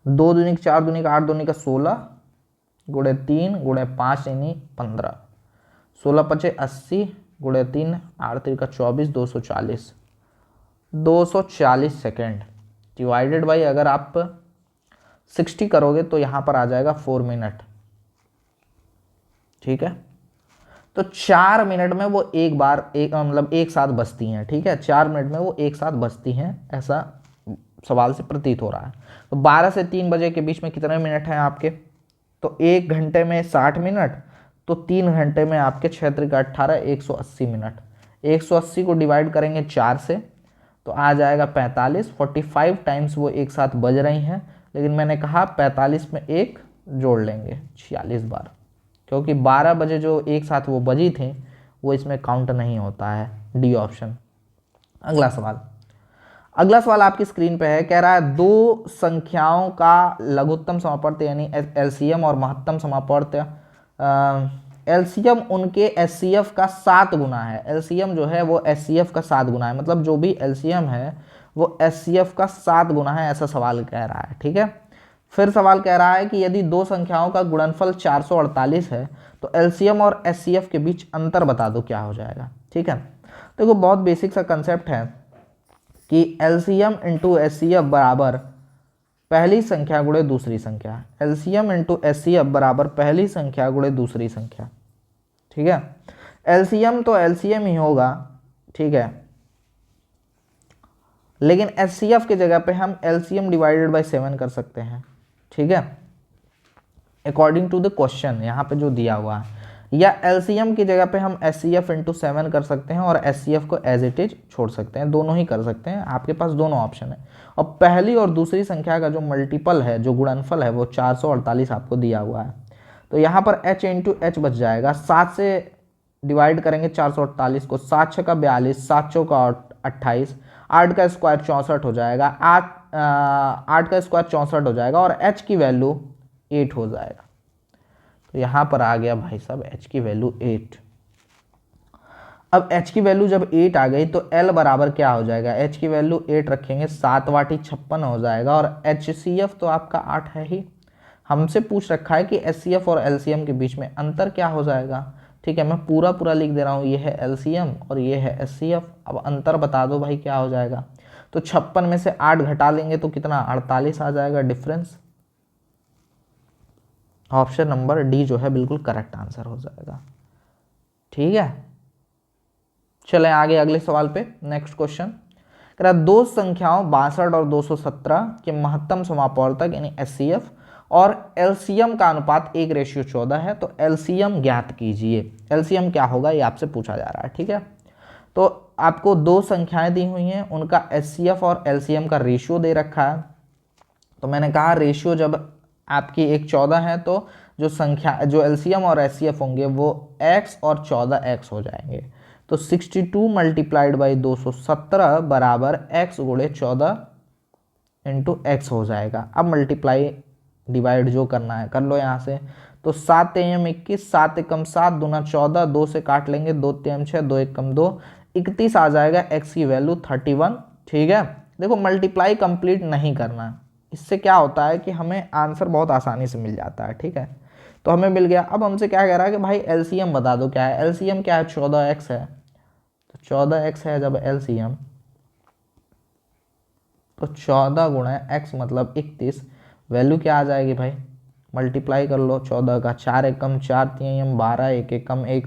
2 दूनी 4 दूनी 8 दूनी 16 गुणे 3 गुणे 5 यानी 15, 16 पचे 80 गुणे 3 8 3 24, 240, 240 सेकेंड डिवाइडेड बाई, अगर आप 60 करोगे तो यहाँ पर आ जाएगा 4 मिनट। ठीक है, तो 4 मिनट में वो एक बार मतलब एक साथ बजती हैं। ठीक है, 4 मिनट में वो एक साथ बजती हैं, ऐसा सवाल से प्रतीत हो रहा है। तो 12 से 3 बजे के बीच में कितने मिनट हैं आपके, तो 1 घंटे में 60 मिनट, तो 3 घंटे में आपके 6 त्रिका 18, 180 मिनट। 180 को डिवाइड करेंगे 4 से तो आ जाएगा 45, 45 टाइम्स वो एक साथ बज रही हैं, लेकिन मैंने कहा 45 में एक जोड़ लेंगे 46 बार, क्योंकि 12 बजे जो एक साथ वो बजी थी वो इसमें काउंट नहीं होता है, डी ऑप्शन। अगला सवाल आपकी स्क्रीन पे है, कह रहा है दो संख्याओं का लघुत्तम समापवर्त यानी एलसीएम और महत्तम समापवर्त, एलसीएम उनके एचसीएफ का 7 गुना है। एलसीएम जो है वो एचसीएफ का 7 गुना है, मतलब जो भी एलसीएम है वो एचसीएफ का 7 गुना है, ऐसा सवाल कह रहा है। ठीक है, फिर सवाल कह रहा है कि यदि दो संख्याओं का गुणनफल 448 है तो एलसीएम और एचसीएफ के बीच अंतर बता दो क्या हो जाएगा। ठीक है, देखो बहुत बेसिक सा कंसेप्ट है कि एलसीएम इंटू एचसीएफ बराबर पहली संख्या गुणे दूसरी संख्या, एलसीएम इंटू एचसीएफ बराबर पहली संख्या गुणे दूसरी संख्या। ठीक है, एलसीएम तो एलसीएम ही होगा, ठीक है, लेकिन एचसीएफ की जगह पे हम एलसीएम डिवाइडेड बाय 7 कर सकते हैं, ठीक है, अकॉर्डिंग टू द क्वेश्चन यहाँ पे जो दिया हुआ है। या एलसीएम की जगह पे हम एचसीएफ इंटू 7 कर सकते हैं और एचसीएफ को एज इट इज छोड़ सकते हैं, दोनों ही कर सकते हैं, आपके पास दोनों ऑप्शन है। और पहली और दूसरी संख्या का जो मल्टीपल है, जो गुणनफल है, वो 448 आपको दिया हुआ है। तो यहाँ पर h इंटू एच बच जाएगा, 7 से डिवाइड करेंगे 448 को, 7 6 का 42, 7 चौक का 28, 8 का स्क्वायर 64 हो जाएगा, 8 का स्क्वायर 64 हो जाएगा और h की वैल्यू 8 हो जाएगा। तो यहाँ पर आ गया भाई साहब h की वैल्यू 8। अब h की वैल्यू जब 8 आ गई तो L बराबर क्या हो जाएगा, h की वैल्यू 8 रखेंगे, 7 वाटी 56 हो जाएगा और HCF तो आपका 8 है ही। हमसे पूछ रखा है कि HCF और LCM के बीच में अंतर क्या हो जाएगा, ठीक है, मैं पूरा पूरा लिख दे रहा हूँ, ये है LCM और ये है HCF। अब अंतर बता दो भाई क्या हो जाएगा। तो 56 में से 8 घटा लेंगे तो कितना, 48 आ जाएगा डिफरेंस। ऑप्शन नंबर डी जो है बिल्कुल करेक्ट आंसर हो जाएगा, ठीक है। चलें आगे अगले सवाल पे, नेक्स्ट क्वेश्चन कह रहा दो संख्याओं 62 और 217 के महत्तम समापवर्तक यानी एचसीएफ और एलसीएम का अनुपात 1:14 है, तो एलसीएम ज्ञात कीजिए। एलसीएम क्या होगा ये आपसे पूछा जा रहा है, ठीक है। तो आपको दो संख्याएं दी हुई हैं, उनका एचसीएफ और एलसीएम का रेशियो दे रखा है। तो मैंने कहा रेशियो जब आपकी 1:14 है तो जो संख्या, जो एलसीएम और एचसीएफ होंगे वो x और 14x हो जाएंगे। तो 62 मल्टीप्लाइड बाई 217 बराबर x गुणे 14 इंटू एक्स हो जाएगा। अब मल्टीप्लाई डिवाइड जो करना है कर लो यहाँ से। तो 7 तिम 21, 7 एकम 7, दूना 14, 2 से काट लेंगे, 2 तिम 6, 2 एकम 2, 31 आ जाएगा, x की वैल्यू 31, ठीक है। देखो मल्टीप्लाई कंप्लीट नहीं करना, इससे क्या होता है कि हमें आंसर बहुत आसानी से मिल जाता है, ठीक है। तो हमें मिल गया। अब हमसे क्या कह रहा है कि भाई एलसीएम बता दो क्या है। एलसीएम क्या है, 14x है, तो 14x है जब एलसीएम, तो 14 गुणा x मतलब 31, वैल्यू क्या आ जाएगी भाई, मल्टीप्लाई कर लो 14 का, 4 एकम 4, 3 12, 1 एकम 1,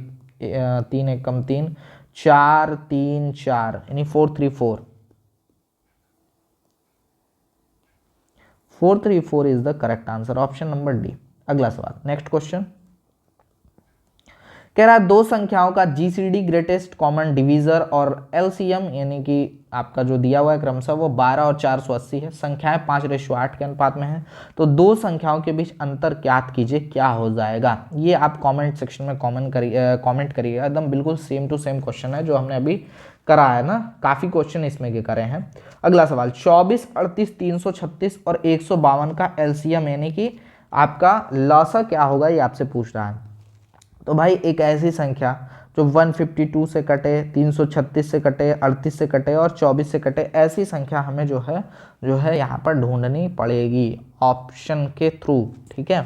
3 एकम 3, 4 3 4 यानी 434, 434 is the correct answer, option number D. अगला सवाल, नेक्स्ट क्वेश्चन कह रहा है दो संख्याओं का जीसीडी ग्रेटेस्ट कॉमन डिवीजर और एलसीएम यानी कि आपका जो दिया हुआ है क्रमशः वो 12 और 480 है, संख्याएं 5:8 के अनुपात में है। तो दो संख्याओं के बीच अंतर ज्ञात कीजिए, क्या हो जाएगा। ये आप कमेंट सेक्शन में कमेंट करिएगा, एकदम बिल्कुल सेम टू सेम क्वेश्चन है जो हमने अभी करा है ना, काफ़ी क्वेश्चन इसमें के करे हैं। अगला सवाल 24, 38, 336 और 152 का एलसीएम यानी कि आपका लॉसा क्या होगा ये आपसे पूछ रहा है। तो भाई एक ऐसी संख्या जो 152 से कटे, 336 से कटे, 38 से कटे और 24 से कटे, ऐसी संख्या हमें जो है यहाँ पर ढूंढनी पड़ेगी ऑप्शन के थ्रू, ठीक है।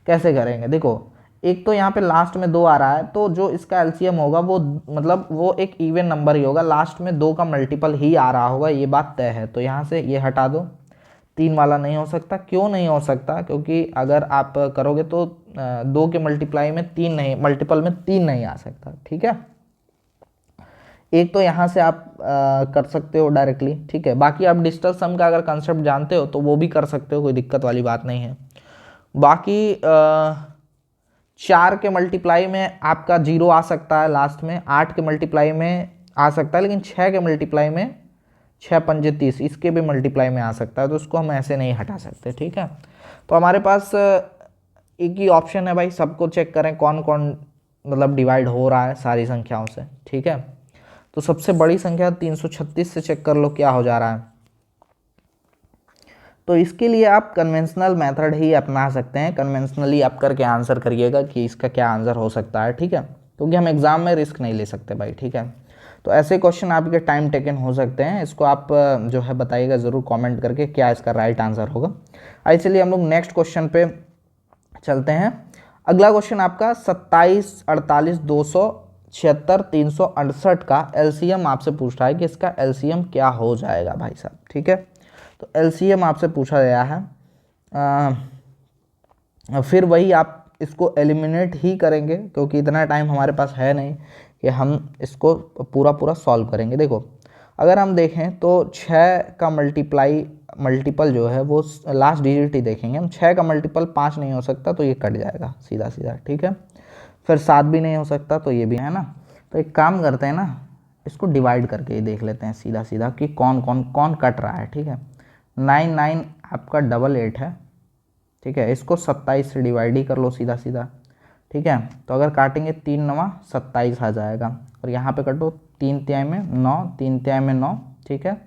कैसे करेंगे, देखो एक तो यहाँ पे लास्ट में 2 आ रहा है, तो जो इसका एलसीएम होगा वो मतलब वो एक इवन नंबर ही होगा, लास्ट में 2 का मल्टीपल ही आ रहा होगा, ये बात तय है। तो यहाँ से ये हटा दो, 3 वाला नहीं हो सकता। क्यों नहीं हो सकता, क्योंकि अगर आप करोगे तो 2 के मल्टीप्लाई में 3 नहीं, मल्टीपल में 3 नहीं आ सकता, ठीक है। एक तो यहाँ से आप कर सकते हो डायरेक्टली, ठीक है। बाकी आप डिजिटल सम का अगर कंसेप्ट जानते हो तो वो भी कर सकते हो, कोई दिक्कत वाली बात नहीं है। बाकी 4 के मल्टीप्लाई में आपका 0 आ सकता है लास्ट में, 8 के मल्टीप्लाई में आ सकता है, लेकिन 6 के मल्टीप्लाई में 6 पंजे 30, इसके भी मल्टीप्लाई में आ सकता है, तो उसको हम ऐसे नहीं हटा सकते, ठीक है। तो हमारे पास एक ही ऑप्शन है भाई, सबको चेक करें कौन कौन मतलब डिवाइड हो रहा है सारी संख्याओं से, ठीक है। तो सबसे बड़ी संख्या 336 से चेक कर लो क्या हो जा रहा है। तो इसके लिए आप कन्वेंशनल मेथड ही अपना सकते हैं, कन्वेंशनली आप करके आंसर करिएगा कि इसका क्या आंसर हो सकता है, ठीक है, क्योंकि हम एग्जाम में रिस्क नहीं ले सकते भाई, ठीक है। तो ऐसे क्वेश्चन आपके टाइम टेकन हो सकते हैं, इसको आप जो है बताइएगा ज़रूर कमेंट करके क्या इसका राइट आंसर होगा। आइए चलिए हम लोग नेक्स्ट क्वेश्चन पे चलते हैं। अगला क्वेश्चन आपका 27, 48, 276, 368 का एलसीएम आपसे पूछ रहा है कि इसका एलसीएम क्या हो जाएगा भाई साहब, ठीक है। तो एलसीएम आपसे पूछा गया है, फिर वही आप इसको एलिमिनेट ही करेंगे क्योंकि इतना टाइम हमारे पास है नहीं कि हम इसको पूरा पूरा सॉल्व करेंगे। देखो अगर हम देखें तो 6 का मल्टीपल जो है वो लास्ट डिजिट ही देखेंगे हम। 6 का मल्टीपल 5 नहीं हो सकता तो ये कट जाएगा सीधा सीधा, ठीक है। फिर 7 भी नहीं हो सकता तो ये भी है ना। तो एक काम करते हैं ना, इसको डिवाइड करके ही देख लेते हैं सीधा सीधा कि कौन कट रहा है, ठीक है। 9 9 आपका 8 है, ठीक है। इसको 27 से डिवाइड ही कर लो सीधा सीधा, ठीक है। तो अगर काटेंगे 3 9 27 आ जाएगा और यहाँ पे कटो 3 तिहाई में 9, 3 तिहाई में 9, ठीक है।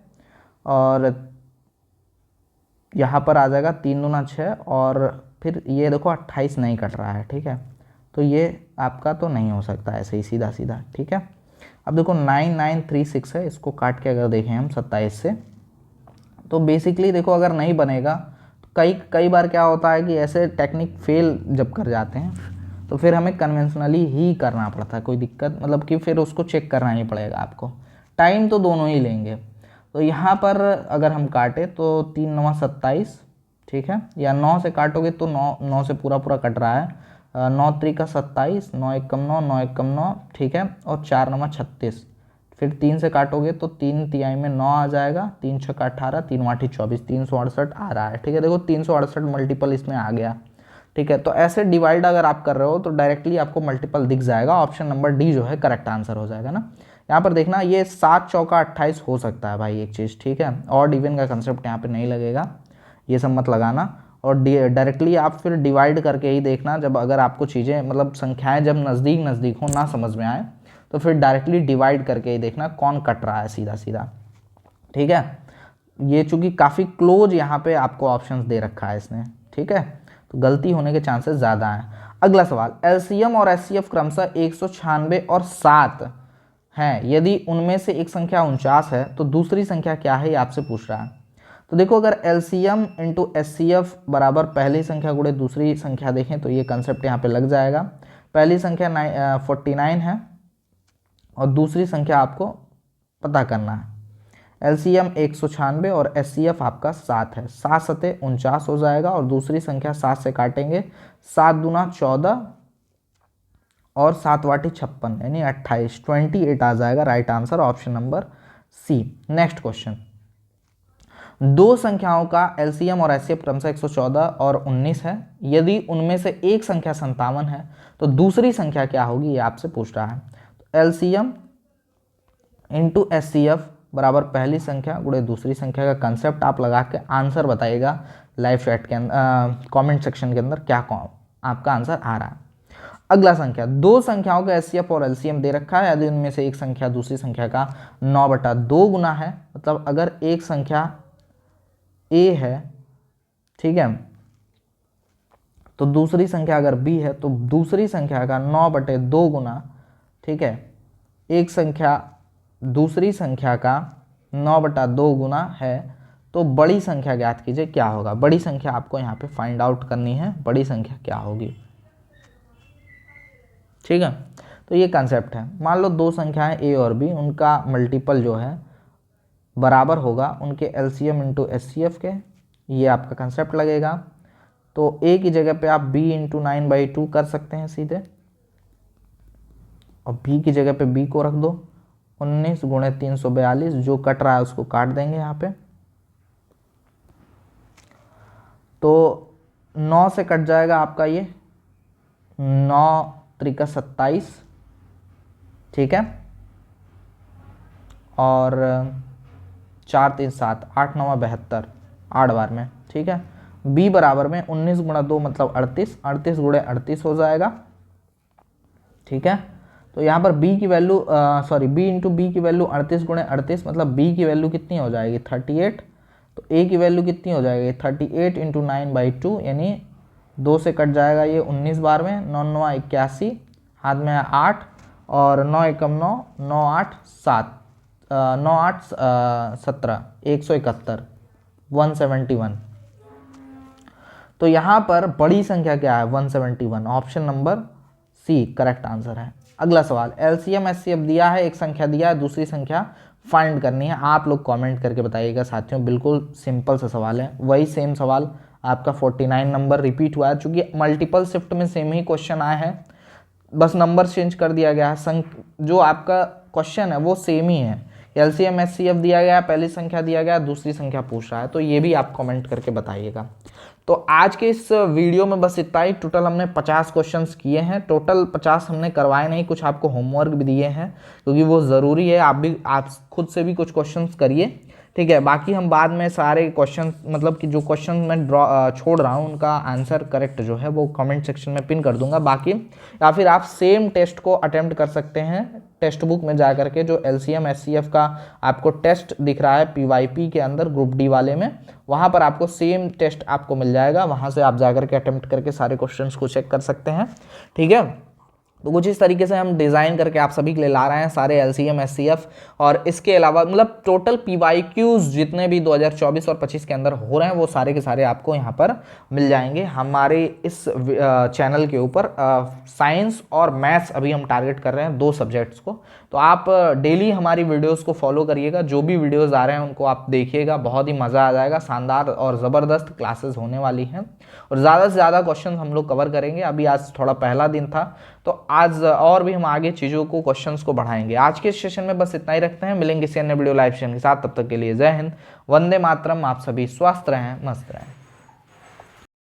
और यहाँ पर आ जाएगा 3 दूना 6 और फिर ये देखो 28 नहीं कट रहा है, ठीक है। तो ये आपका तो नहीं हो सकता ऐसे ही सीधा सीधा, ठीक है। अब देखो 9 9 3 6 है, इसको काट के अगर देखें हम 27 से तो बेसिकली देखो अगर नहीं बनेगा तो कई बार क्या होता है कि ऐसे टेक्निक फेल जब कर जाते हैं तो फिर हमें कन्वेंशनली ही करना पड़ता है। कोई दिक्कत मतलब कि फिर उसको चेक करना ही पड़ेगा आपको, टाइम तो दोनों ही लेंगे। तो यहाँ पर अगर हम काटे तो 3 9 27, ठीक है। या 9 से काटोगे तो 9 से पूरा पूरा कट रहा है, 9 3 का 27, 9 1 कम 9, 9 1 कम 9, ठीक है। और 4 9 36, फिर 3 से काटोगे तो 3 तिहाई में 9 आ जाएगा, 3 6 का 18, 3 8 24, 368 आ रहा है, ठीक है। देखो 368 मल्टीपल इसमें आ गया, ठीक है। तो ऐसे डिवाइड अगर आप कर रहे हो तो डायरेक्टली आपको मल्टीपल दिख जाएगा। ऑप्शन नंबर डी जो है करेक्ट आंसर हो जाएगा ना। यहाँ पर देखना ये 7 चौका 28 हो सकता है भाई एक चीज़, ठीक है। ऑड इवन का कंसेप्ट यहाँ पे नहीं लगेगा, ये सब मत लगाना। और डायरेक्टली आप फिर डिवाइड करके ही देखना, जब अगर आपको चीज़ें मतलब संख्याएं जब नज़दीक नज़दीक हो ना समझ में आए तो फिर डायरेक्टली डिवाइड करके ही देखना कौन कट रहा है सीधा सीधा, ठीक है। ये चूंकि काफ़ी क्लोज यहाँ पे आपको ऑप्शंस दे रखा है इसने, ठीक है, तो गलती होने के चांसेस ज़्यादा हैं। अगला सवाल, एलसीएम और एचसीएफ क्रमशः 196 और 7 हैं, यदि उनमें से एक संख्या 49 है तो दूसरी संख्या क्या है, ये आपसे पूछ रहा है। तो देखो अगर एलसीएम इंटू एचसीएफ बराबर पहली संख्या गुणे दूसरी संख्या देखें तो ये कंसेप्ट यहाँ पे लग जाएगा। पहली संख्या 49 है और दूसरी संख्या आपको पता करना है। एलसीएम 196 और एचसीएफ आपका 7 है, 7 सते 49 हो जाएगा और दूसरी संख्या 7 से काटेंगे, 7 दूना 14 और 7 वाटी 56 यानी 28, 28 आ जाएगा right answer, option number C. Next question, दो संख्याओं का एलसीएम और एचसीएफ क्रमशः 114 और 19 है, यदि उनमें से एक संख्या 57 है तो दूसरी संख्या क्या होगी, ये आपसे पूछ रहा है। तो एलसीएम इंटू एचसीएफ बराबर पहली संख्या गुणे दूसरी संख्या का कंसेप्ट आप लगा के आंसर बताइएगा लाइव चैट के अंदर, कमेंट सेक्शन के अंदर क्या आपका आंसर आ रहा है। अगला संख्या, दो संख्याओं का एचसीएफ और एलसीएम दे रखा है, यदि उनमें से एक संख्या दूसरी संख्या का 9/2 गुना है, मतलब अगर एक संख्या ए है, ठीक है, तो दूसरी संख्या अगर बी है तो दूसरी संख्या का 9/2 गुना, ठीक है, एक संख्या दूसरी संख्या का 9/2 गुना है तो बड़ी संख्या ज्ञात कीजिए क्या होगा। बड़ी संख्या आपको यहाँ पे फाइंड आउट करनी है, बड़ी संख्या क्या होगी, ठीक है। तो ये कंसेप्ट है, मान लो दो संख्याएं ए और बी, उनका मल्टीपल जो है बराबर होगा उनके एलसीएम इंटू एचसीएफ के, ये आपका कंसेप्ट लगेगा। तो ए की जगह पे आप बी इंटू 9/2 कर सकते हैं सीधे, और बी की जगह पे बी को रख दो, 19 गुणे 342, जो कट रहा है उसको काट देंगे यहाँ पे। तो 9 से कट जाएगा आपका ये 9 3 का 27, ठीक है, और 4 3 7, 8 9 72, 8 बार में, ठीक है। b बराबर में 19 गुणा 2 मतलब 38, 38 गुणे 38 हो जाएगा, ठीक है। तो यहाँ पर b की वैल्यू b इंटू बी की वैल्यू 38 गुणे 38 मतलब b की वैल्यू कितनी हो जाएगी 38, तो a की वैल्यू कितनी हो जाएगी 38 इंटू 9/2 यानी 2 से कट जाएगा ये 19 बार में, 9 9 81, हाथ में 8 और 9 एकम 9, 9 8 7, 9 8 17, 171, 171। तो यहाँ पर बड़ी संख्या क्या है 171, option number C correct answer है। अगला सवाल, एलसीएम एचसीएफ दिया है, एक संख्या दिया है, दूसरी संख्या फाइंड करनी है। आप लोग कमेंट करके बताइएगा साथियों, बिल्कुल सिंपल सा सवाल है, वही सेम सवाल आपका 49 नंबर रिपीट हुआ है, चूँकि मल्टीपल शिफ्ट में सेम ही क्वेश्चन आए हैं, बस नंबर चेंज कर दिया गया है। जो आपका क्वेश्चन है वो सेम ही है, एलसीएम एचसीएफ दिया गया, पहली संख्या दिया गया, दूसरी संख्या पूछ रहा है, तो ये भी आप कमेंट करके बताइएगा। तो आज के इस वीडियो में बस इतना ही। टोटल हमने 50 क्वेश्चंस किए हैं, टोटल 50 हमने करवाए नहीं, कुछ आपको होमवर्क भी दिए हैं क्योंकि वो ज़रूरी है, आप खुद से भी कुछ क्वेश्चंस करिए, ठीक है। बाकी हम बाद में सारे क्वेश्चन, मतलब कि जो क्वेश्चन मैं छोड़ रहा हूँ उनका आंसर करेक्ट जो है वो कमेंट सेक्शन में पिन कर दूंगा। बाकी या फिर आप सेम टेस्ट को अटेम्प्ट कर सकते हैं टेक्स्ट बुक में जा करके, जो एलसीएम एचसीएफ का आपको टेस्ट दिख रहा है पीवाईपी के अंदर ग्रुप डी वाले में, वहाँ पर आपको सेम टेस्ट आपको मिल जाएगा, वहाँ से आप जा करके अटेम्प्ट करके सारे क्वेश्चंस को चेक कर सकते हैं, ठीक है। तो कुछ इस तरीके से हम डिज़ाइन करके आप सभी के लिए ला रहे हैं सारे एलसीएम एचसीएफ, और इसके अलावा मतलब टोटल पीवाईक्यूज जितने भी 2024 और 25 के अंदर हो रहे हैं वो सारे के सारे आपको यहाँ पर मिल जाएंगे हमारे इस चैनल के ऊपर। साइंस और मैथ्स अभी हम टारगेट कर रहे हैं 2 सब्जेक्ट्स को, तो आप डेली हमारी वीडियोस को फॉलो करिएगा, जो भी वीडियोस आ रहे हैं उनको आप देखिएगा, बहुत ही मज़ा आ जाएगा। शानदार और ज़बरदस्त क्लासेस होने वाली हैं और ज़्यादा से ज़्यादा क्वेश्चन हम लोग कवर करेंगे। अभी आज थोड़ा पहला दिन था, तो आज और भी हम आगे चीज़ों को, क्वेश्चंस को बढ़ाएंगे। आज के सेशन में बस इतना ही रखते हैं, मिलेंगे किसी अन्य वीडियो लाइव सेशन के साथ, तब तक के लिए जय हिंद, वंदे मातरम। आप सभी स्वस्थ रहें, मस्त रहें।